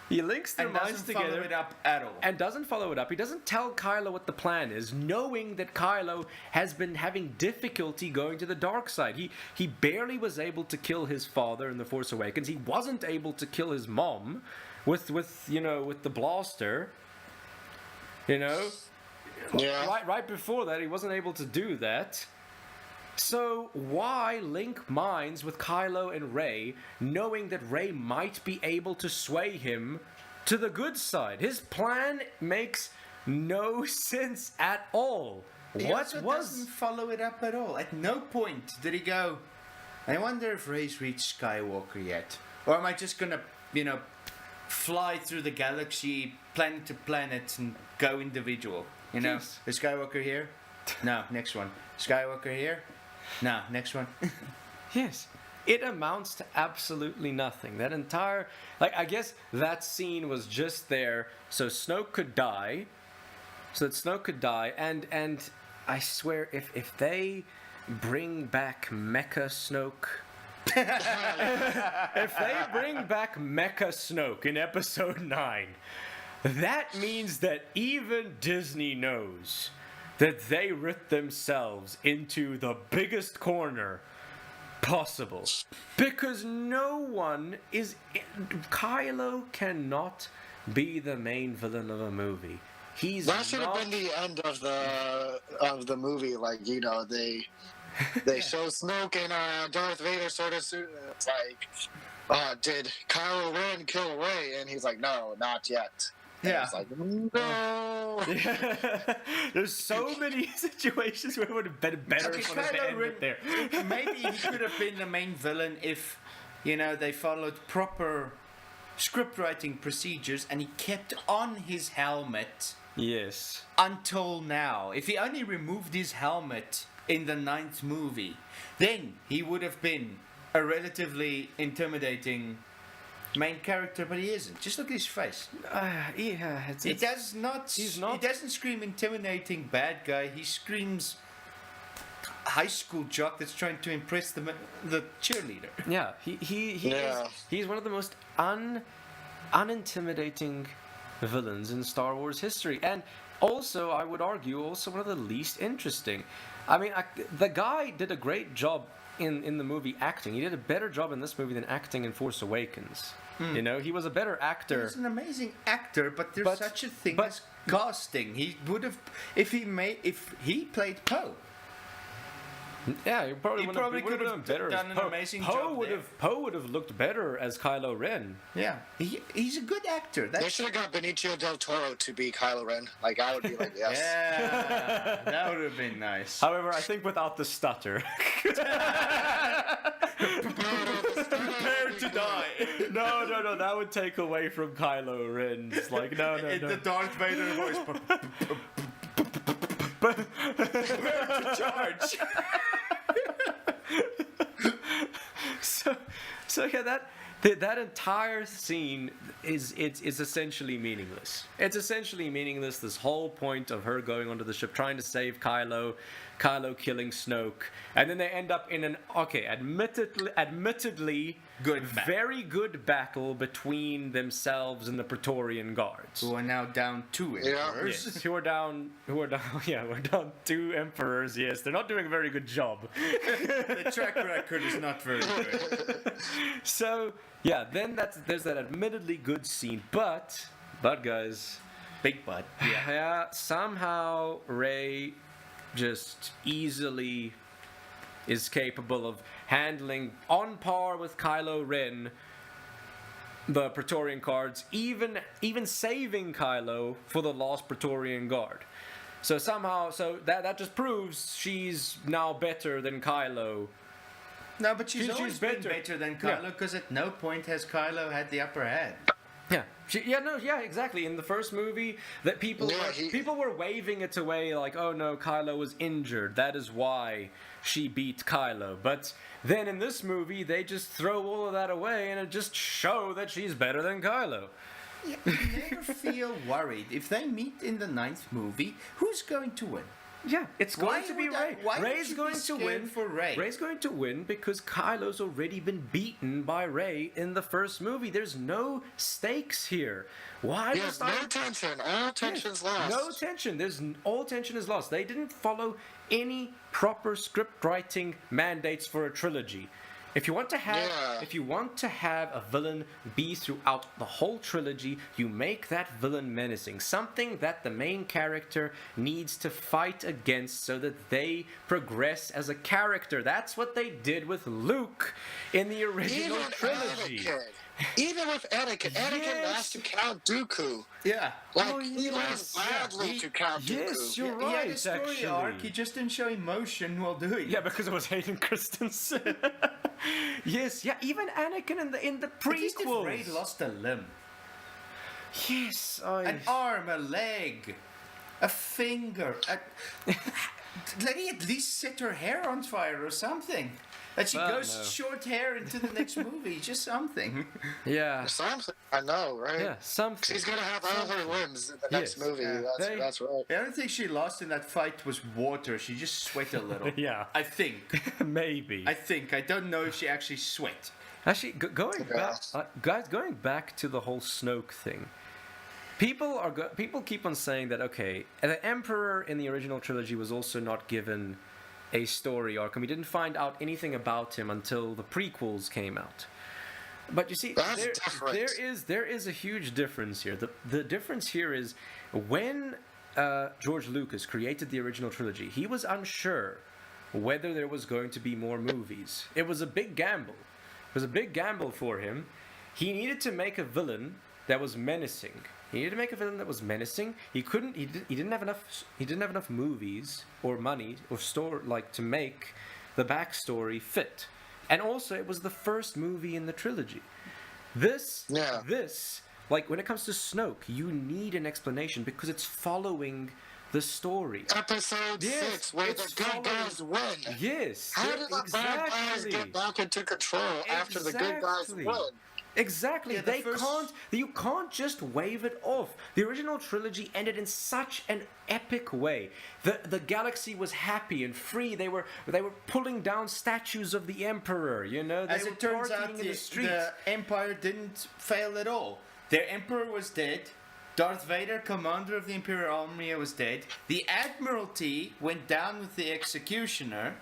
He links their minds together. And doesn't follow it up at all. And doesn't follow it up. He doesn't tell Kylo what the plan is, knowing that Kylo has been having difficulty going to the dark side. He barely was able to kill his father in The Force Awakens. He wasn't able to kill his mom with the blaster. Yeah. Right before that, he wasn't able to do that. So why link minds with Kylo and Rey, knowing that Rey might be able to sway him to the good side? His plan makes no sense at all. Doesn't follow it up at all. At no point did he go, I wonder if Rey's reached Skywalker yet. Or am I just gonna, fly through the galaxy, planet to planet, and go individual? Yes. Is Skywalker here? No, next one. Skywalker here? No, next one. Yes. It amounts to absolutely nothing. That entire... I guess that scene was just there so Snoke could die, so that Snoke could die. And I swear, if they bring back Mecha Snoke. If they bring back Mecha Snoke in episode 9, that means that even Disney knows that they writ themselves into the biggest corner possible. Because no one is... Kylo cannot be the main villain of a movie. He's That should not... have been the end of the movie. Like, you know, they show Snoke and Darth Vader sort of. It's like, did Kylo Ren kill Rey? And he's like, no, not yet. And Yeah. it's like, no. There's so many situations where it would have been better Okay, for them to Kylo end Ren, it there. maybe he could have been the main villain if, you know, they followed proper script writing procedures and he kept on his helmet Yes. until now. If he only removed his helmet in the 9th movie, then he would have been a relatively intimidating main character, but he isn't. Just look at his face. Yeah, He does not. He's not- He doesn't scream intimidating bad guy. He screams high school jock that's trying to impress the cheerleader. Yeah, he Yeah. he's one of the most unintimidating villains in Star Wars history, and also I would argue also one of the least interesting. I mean, the guy did a great job in the movie acting. He did a better job in this movie than acting in Force Awakens. You know, he was a better actor. He's an amazing actor, but there's But- such a thing but- as casting. He would have, if he played Poe. Yeah, he probably He would probably have could have better. done an amazing Poe job would there. have Poe would have looked better as Kylo Ren. Yeah, he's a good actor. They That's should have got Benicio del Toro to be Kylo Ren. Like, I would be like, yes. yeah, that would have been nice. However, I think without the stutter. Prepare to die. No, that would take away from Kylo Ren. It's like, no. The Darth Vader voice. Prepare to charge. So yeah, that entire scene is essentially meaningless. It's essentially meaningless. This whole point of her going onto the ship, trying to save Kylo killing Snoke, and then they end up in an admittedly Good battle. very good battle between themselves and the Praetorian Guards. Who are now down 2 emperors. Yes, who are down. We're down 2 emperors. Yes, they're not doing a very good job. The track record is not very good. So yeah, then there's that admittedly good scene, but guys, Big butt. yeah, somehow Rey just easily is capable of handling on par with Kylo Ren the Praetorian Guards, even saving Kylo for the lost Praetorian Guard. So somehow, that just proves she's now better than Kylo. No, but she's She's always been better. better than Yeah. Kylo because at no point has Kylo had the upper hand. Yeah, exactly. In the first movie, that people were waving it away like, oh no, Kylo was injured. That is why she beat Kylo. But then in this movie, they just throw all of that away and it just show that she's better than Kylo. You never feel worried. If they meet in the 9th movie, who's going to win? Yeah, it's Why going to be would I- Rey. why would Rey's you be going to scared win for Rey? Rey's going to win because Kylo's already been beaten by Rey in the first movie. There's no stakes here. Why Yes, was no tension. All tension's lost. No tension. All tension is lost. They didn't follow any proper script writing mandates for a trilogy. If you want to have a villain be throughout the whole trilogy, you make that villain menacing, something that the main character needs to fight against so that they progress as a character. That's what they did with Luke in the original trilogy. Even with Anakin lost to Count Dooku. Yeah. Like, he lost badly to Count Dooku. Yes, you're He had right, a story actually. arc. He just didn't show emotion while doing Yeah, it. because it was Hayden Christensen. Yes, yeah, even Anakin in the At least if prequels. Rey lost a limb, Yes, an arm, a leg, a finger. Let me at least set her hair on fire or something. And she Well, goes no. short hair into the next movie. Just something. Yeah. Something. I know, right? Yeah, something. She's gonna have all her limbs in the next Yes. movie. Yeah. That's right. The only thing she lost in that fight was water. She just sweat a little. Yeah. I think. Maybe. I don't know if she actually sweat. Actually, going Yeah. back, guys, going back to the whole Snoke thing. People keep on saying that okay, the Emperor in the original trilogy was also not given a story arc, and we didn't find out anything about him until the prequels came out. But you see, That's different. there is a huge difference here. The difference here is when George Lucas created the original trilogy, he was unsure whether there was going to be more movies. It was a big gamble. It was a big gamble for him. He needed to make a villain that was menacing. He needed to make a villain that was menacing. He didn't have enough movies or money or to make the backstory fit. And also, it was the first movie in the trilogy. This, like when it comes to Snoke, you need an explanation because it's following the story. Episode 6, where the good guys win. Yes. How did the bad guys get back into control after the good guys win? Exactly. Yeah, You can't just wave it off. The original trilogy ended in such an epic way. The galaxy was happy and free. They were pulling down statues of the Emperor. You know, they As were it turns partying out, in the streets. the Empire didn't fail at all. Their Emperor was dead. Darth Vader, commander of the Imperial Army, was dead. The Admiralty went down with the Executioner.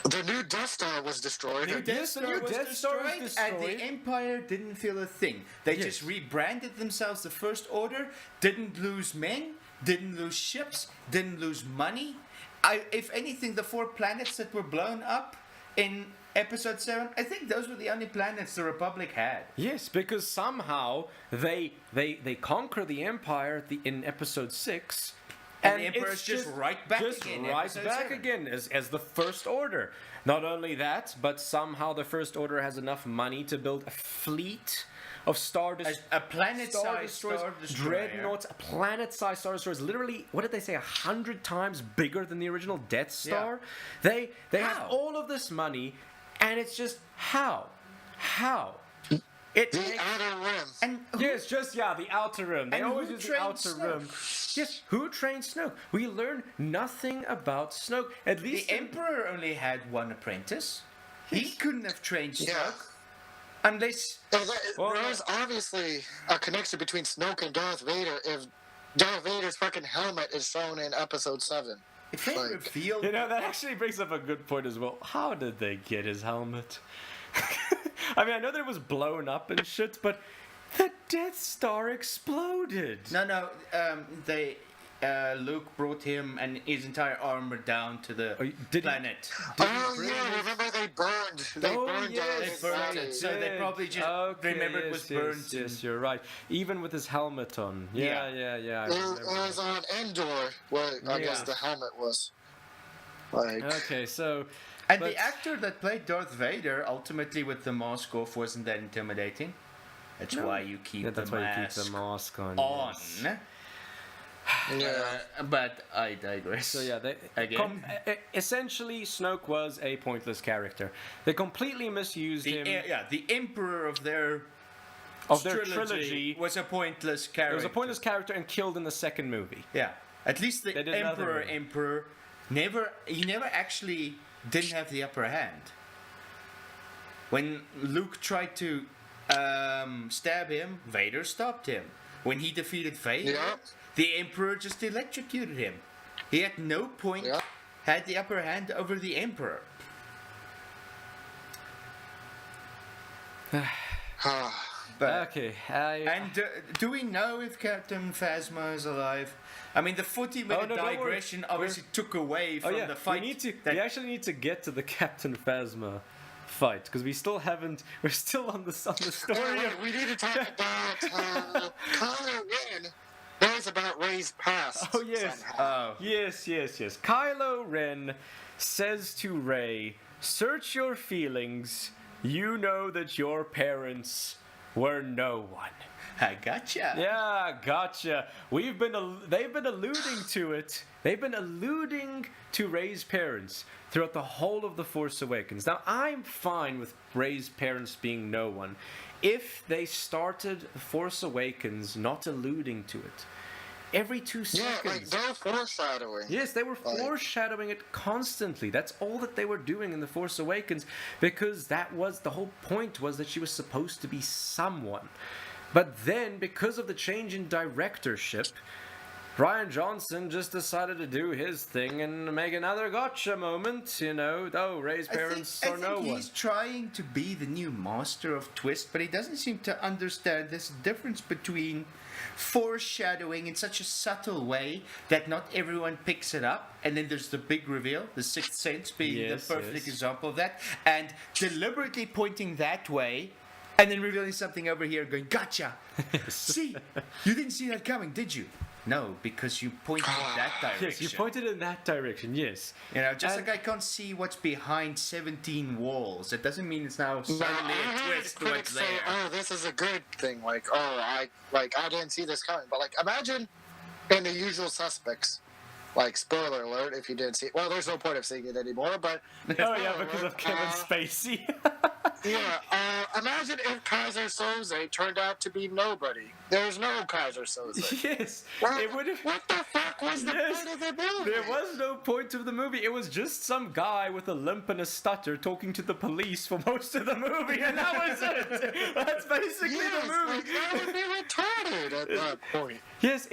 The new Death Star was destroyed. The Death Star was destroyed, and the Empire didn't feel a thing. They just rebranded themselves the First Order, didn't lose men, didn't lose ships, didn't lose money. If anything, the 4 planets that were blown up in Episode 7, I think those were the only planets the Republic had. Yes, because somehow they conquer the Empire in Episode 6. And the Emperor's just right back again. Right back again as the First Order. Not only that, but somehow the First Order has enough money to build a fleet of a planet-sized Star Destroyer. Dreadnoughts, a planet-sized Star Destroyers. Literally, what did they say? 100 times bigger than the original Death Star. Yeah. They have all of this money, and it's just how. The Outer Rim. And the Outer Rim. They and always who use the trained Outer Snoke? Rim. Yes, who trained Snoke? We learn nothing about Snoke. At least the Emperor only had one apprentice. He couldn't have trained Snoke. Yeah. Unless... There's obviously a connection between Snoke and Darth Vader if Darth Vader's fucking helmet is shown in Episode 7. If they revealed... You know, that actually brings up a good point as well. How did they get his helmet? I mean, I know that it was blown up and shit, but the Death Star exploded. No, Luke brought him and his entire armor down to the planet. Remember they burned. They burned it. So they probably just remembered it was burned. Yes, you're right. Even with his helmet on. Yeah. It was on Endor where I guess the helmet was. Okay, so... And the actor that played Darth Vader, ultimately with the mask off, wasn't that intimidating. That's why you keep the mask on. But I digress. So again, essentially, Snoke was a pointless character. They completely misused him. The Emperor of their trilogy was a pointless character. He was a pointless character and killed in the second movie. Yeah, at least the Emperor never actually didn't have the upper hand. When Luke tried to stab him, Vader stopped him. When he defeated Vader, the Emperor just electrocuted him. He at no point had the upper hand over the Emperor. Okay. Do we know if Captain Phasma is alive? I mean, the 40-minute digression obviously took away from the fight. We actually need to get to the Captain Phasma fight because we still haven't. We're still on the story. We need to talk about Kylo Ren knows about Rey's past. Oh yes. Yes. Kylo Ren says to Rey, "Search your feelings. You know that your parents were no one." I gotcha. Yeah, gotcha. They've been alluding to it. They've been alluding to Rey's parents throughout the whole of The Force Awakens. Now, I'm fine with Rey's parents being no one if they started The Force Awakens not alluding to it. Every 2 seconds. Yeah, like they're foreshadowing. Yes, they were foreshadowing it constantly. That's all that they were doing in The Force Awakens, because that was the whole point, was that she was supposed to be someone. But then, because of the change in directorship, Rian Johnson just decided to do his thing and make another gotcha moment, you know. Oh, Rey's parents are no one. He's trying to be the new master of twist, but he doesn't seem to understand this difference between foreshadowing in such a subtle way that not everyone picks it up, and then there's the big reveal, the Sixth Sense being the perfect example of that, and deliberately pointing that way and then revealing something over here going, gotcha. See, you didn't see that coming, did you? No, because you pointed in that direction. Yes, you pointed in that direction, yes. You know, just like I can't see what's behind 17 walls. It doesn't mean it's now suddenly a twist to what's there. Oh, this is a good thing. Like, I didn't see this coming. But like, imagine in The Usual Suspects. Like, spoiler alert if you didn't see it. Well, there's no point of seeing it anymore, but... Oh, yeah, because of Kevin Spacey. Imagine if Kaiser Soze turned out to be nobody. There's no Kaiser Soze. Yes. What the fuck was the point of the movie? There was no point of the movie. It was just some guy with a limp and a stutter talking to the police for most of the movie, and that was it. That's basically the movie. Like, that would be retarded at that point. Yes,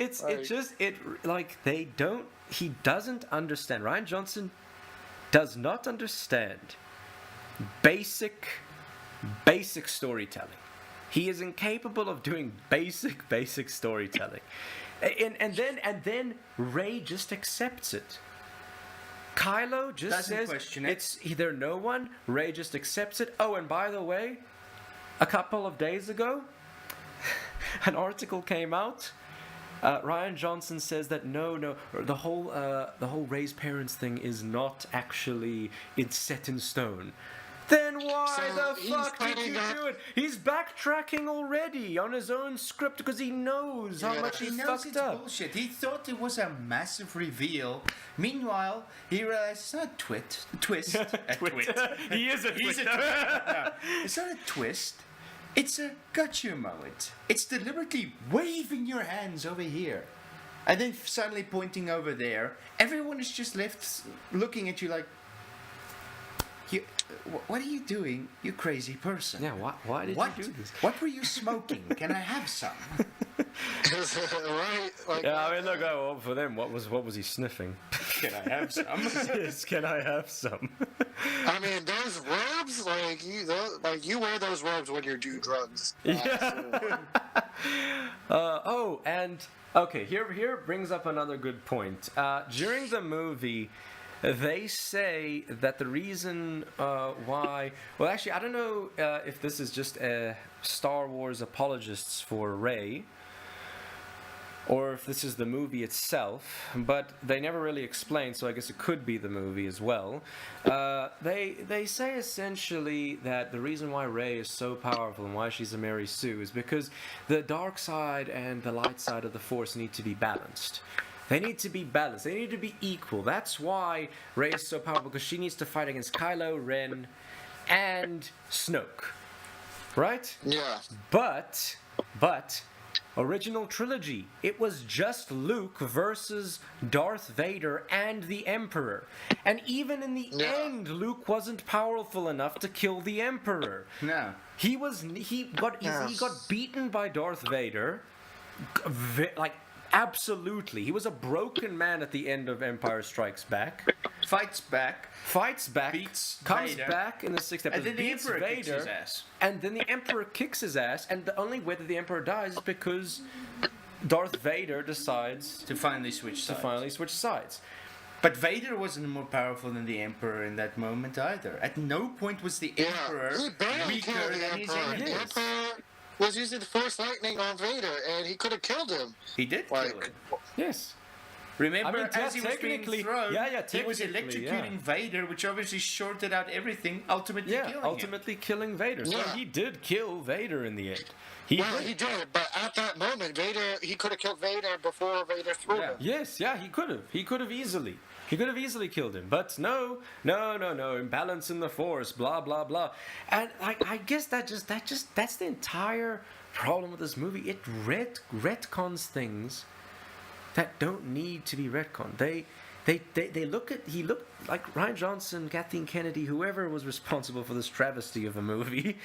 he doesn't understand. Rian Johnson does not understand basic storytelling. He is incapable of doing basic storytelling. And then Rey just accepts it. Kylo just doesn't says question it. It's either no one. Rey just accepts it. Oh, and by the way, a couple of days ago, an article came out. Rian Johnson says that the whole Rey's parents thing is not actually set in stone. Then why the fuck did you do it? He's backtracking already on his own script because he knows how much he knows fucked it's up. bullshit. He thought it was a massive reveal. Meanwhile, he realized it's not a twist. He is a twist. No, it's not a twist. It's a gotcha moment. It's deliberately waving your hands over here. And then suddenly pointing over there. Everyone is just left looking at you like, what are you doing, you crazy person? Yeah, why did you do this? What were you smoking? Can I have some? Right? Like, Yeah, I mean, look, for them, what was he sniffing? Can I have some? Yes, can I have some? I mean, those robes, you wear those robes when you do drugs. Yeah. Okay, here brings up another good point. During the movie, they say that the reason why... Well, actually, I don't know if this is just Star Wars apologists for Rey, or if this is the movie itself, but they never really explain, so I guess it could be the movie as well. They say essentially that the reason why Rey is so powerful and why she's a Mary Sue is because the dark side and the light side of the Force need to be balanced. They need to be balanced. They need to be equal. That's why Rey is so powerful, because she needs to fight against Kylo Ren and Snoke. Right? Yeah. But, original trilogy, it was just Luke versus Darth Vader and the Emperor. And even in the end, Luke wasn't powerful enough to kill the Emperor. No. He got beaten by Darth Vader, absolutely. He was a broken man at the end of Empire Strikes Back. Fights back, Beats comes Vader, back in the sixth episode, and then the beats Emperor Vader, kicks his ass. And then the Emperor kicks his ass, and the only way that the Emperor dies is because Darth Vader decides to finally switch sides. But Vader wasn't more powerful than the Emperor in that moment either. At no point was the Emperor weaker than his enemies. The Emperor was using the Force lightning on Vader, and he could have killed him. He did kill him. Yes. Remember, yeah, as he was being technically- thrown, yeah, he was technically, electrocuting Vader, which obviously shorted out everything, ultimately killing him. ultimately killing Vader. So Yeah. he did kill Vader in the end. Well, he did, but at that moment, he could have killed Vader before Vader threw Yeah. him. Yes, yeah, he could have. He could have easily. He could have easily killed him. But no. Imbalance in the Force, blah blah blah. And I guess that's the entire problem with this movie. It retcons things that don't need to be retconned. He looked like Ryan Johnson, Kathleen Kennedy, whoever was responsible for this travesty of a movie,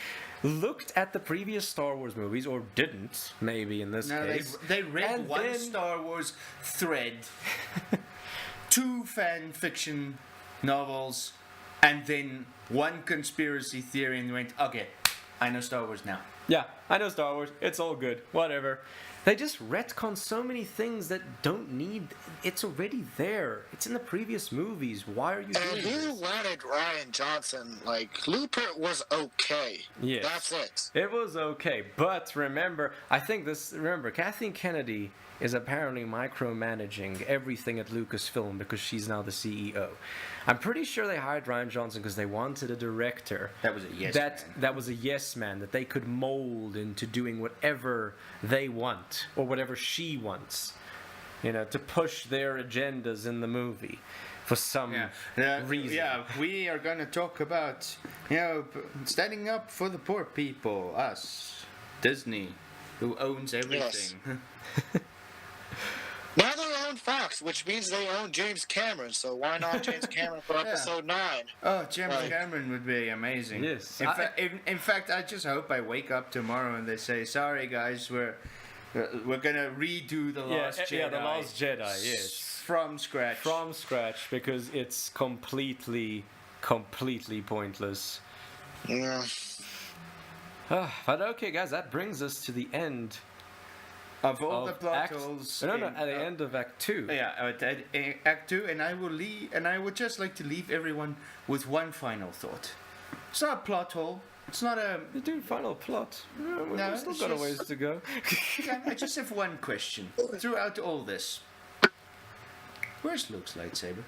looked at the previous Star Wars movies, or didn't, maybe in this No, case. they read and one then- Star Wars thread, 2 fan fiction novels, and then 1 conspiracy theory, and went, okay, I know Star Wars now. Yeah, I know Star Wars. It's all good. Whatever. They just retcon so many things that don't need. It's already there. It's in the previous movies. Why are you And doing who this? wanted Ryan Johnson? Like, Looper was okay. Yes. That's it. It was okay, but remember, Kathleen Kennedy is apparently micromanaging everything at Lucasfilm because she's now the CEO. I'm pretty sure they hired Ryan Johnson because they wanted a director That was a yes that man. that was a yes man that they could mold into doing whatever they want or whatever she wants, to push their agendas in the movie for some reason. Yeah, we are going to talk about, standing up for the poor people, us, Disney, who owns everything. Now they own Fox, which means they own James Cameron. So why not James Cameron for episode 9? Oh, James Right. Cameron would be amazing. Yes. In fact, I just hope I wake up tomorrow and they say, "Sorry, guys, we're gonna redo the Last Jedi." Yeah, the Last Jedi, yes. From scratch. From scratch because it's completely pointless. Yeah. But okay, guys, that brings us to the end of all the of plot Act. holes. No, in, at the end of Act 2. Yeah, at Act 2, and I would just like to leave everyone with one final thought. It's not a plot hole. It's not a. You're doing final plot. We've No, still it's got a just- ways to go. Yeah, I just have one question throughout all this. Where's Luke's lightsaber?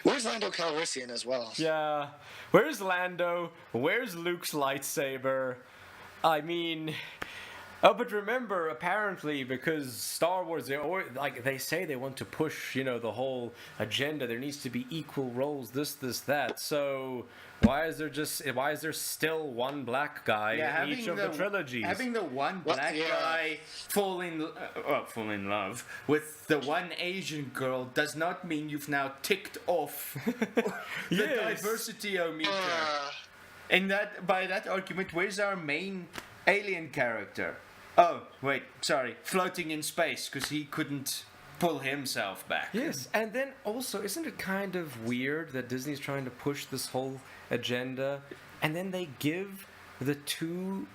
Where's Lando Calrissian as well? Yeah. Where's Lando? Where's Luke's lightsaber? I mean, but remember, apparently, because Star Wars, they say they want to push, the whole agenda. There needs to be equal roles, this, that. So why is there still one black guy in each of the trilogies? Having the one black guy fall in love with the one Asian girl does not mean you've now ticked off the Yes. diversity-o-meter. And by that argument, where's our main alien character? Oh, wait, sorry, floating in space because he couldn't pull himself back. Yes, and then also, isn't it kind of weird that Disney's trying to push this whole agenda, and then they give the two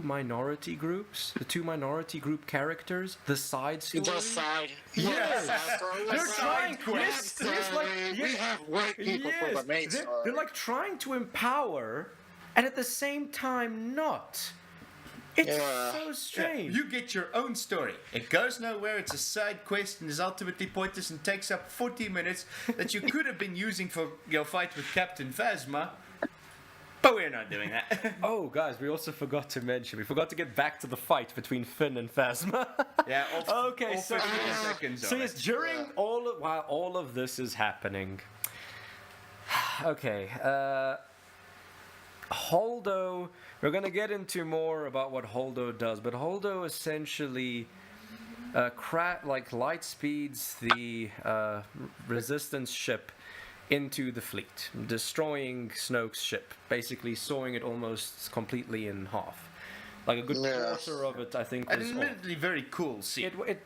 minority groups, the two minority group characters, the side story. The side. Yes. They're trying. Yes, we have white people for the main story. they're like trying to empower, and at the same time not. It's so strange. You get your own story. It goes nowhere, it's a side quest, and is ultimately pointless and takes up 40 minutes that you could have been using for your fight with Captain Phasma. But we're not doing that. Oh, guys, we also forgot to mention. We forgot to get back to the fight between Finn and Phasma. Yeah. Okay, all so 15 seconds. So of yes, it. while all of this is happening. Okay, Holdo. We're gonna get into more about what Holdo does, but Holdo essentially light speeds the Resistance ship into the fleet, destroying Snoke's ship, basically sawing it almost completely in half. Like a good quarter of it, I think, An was off. admittedly very cool scene.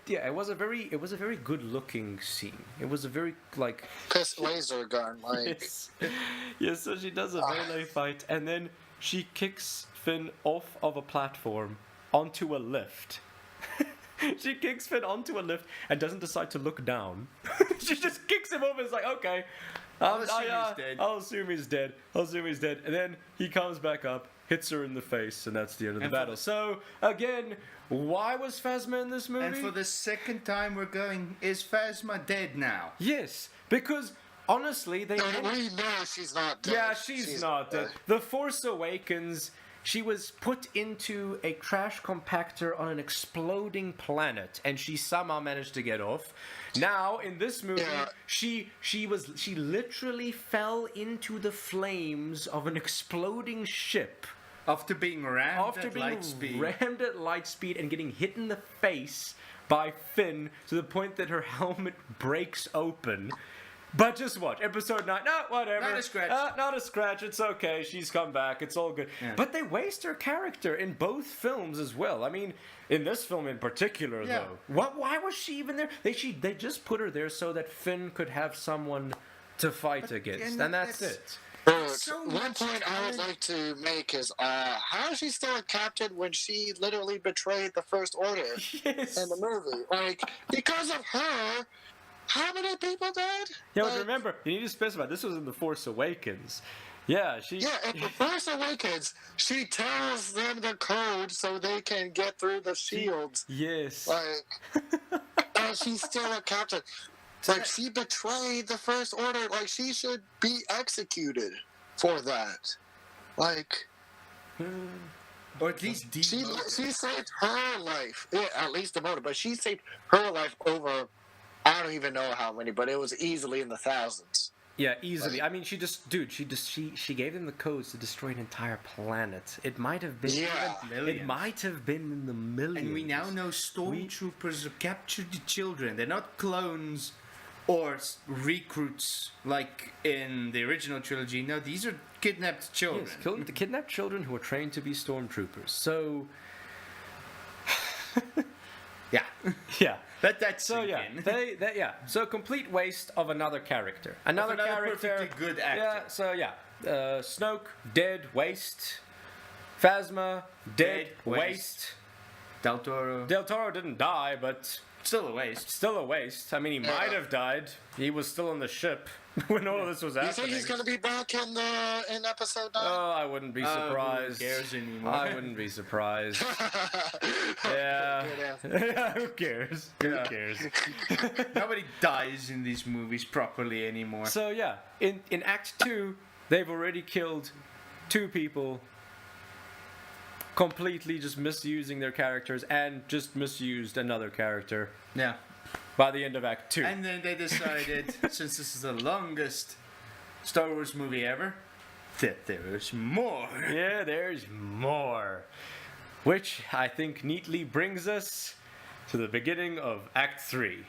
It was a very good looking scene. It was a very This laser gun, yes, so she does a melee fight, and then she kicks Finn off of a platform onto a lift. She kicks Finn onto a lift and doesn't decide to look down. She just kicks him over and is like, okay, I'll assume he's dead. I'll assume he's dead. And then he comes back up hits her in the face, and that's the end of the And for battle. So, again, why was Phasma in this movie? And for the second time, we're going, is Phasma dead now? Yes, because honestly, they... No, we know she's not dead. Yeah, she's not dead. The Force Awakens, she was put into a trash compactor on an exploding planet, and she somehow managed to get off. Now, in this movie, Yeah. she literally fell into the flames of an exploding ship After being rammed after at being light speed. rammed at light speed and getting hit in the face by Finn to the point that her helmet breaks open. But just watch episode 9. No, whatever. Not a scratch. Not a scratch. It's okay. She's come back. It's all good. Yeah. But they waste her character in both films as well. I mean, in this film in particular, Yeah. though. Why was she even there? They just put her there so that Finn could have someone to fight against, and that's it. So One much point I would talent. like to make is, how is she still a captain when she literally betrayed the First Order Yes. in the movie? Like, because of her, how many people died? Yeah, Like, but remember, you need to specify, this was in The Force Awakens. Yeah, she... Yeah, in The Force Awakens, she tells them the code so they can get through the shields. Yes. Like, and she's still a captain. Like, she betrayed the First Order. Like, she should be executed for that. Like, Or at least she demoted. saved her life. Yeah, at least the motor, but she saved her life over, I don't even know how many, but it was easily in the thousands. Yeah, easily. I mean, she gave them the codes to destroy an entire planet. It might have been Yeah. it Millions. might have been in the millions. And we now know stormtroopers have captured the children. They're not clones or recruits like in the original trilogy. No, these are kidnapped children. Yes, the kidnapped children who are trained to be stormtroopers. So, Yeah. yeah. Let that So sink yeah, in. So complete waste of another character. Another character. perfectly good actor. Yeah. So yeah, Snoke dead, waste. Phasma dead, Dead, waste. waste. Del Toro. Del Toro didn't die, but Still a waste. still a waste. I mean, he might have died. He was still on the ship when all of this was You happening. think he's going to be back in episode 9? Oh, I wouldn't be surprised. Who cares anymore? I wouldn't be surprised. Yeah. Good answer. Yeah, who cares? Who cares? Nobody dies in these movies properly anymore. So yeah, in Act 2, they've already killed 2 people, completely just misusing their characters, and just misused another character Yeah. by the end of Act 2. And then they decided, since this is the longest Star Wars movie ever, that there is more. Yeah, there's more. Which I think neatly brings us to the beginning of Act 3.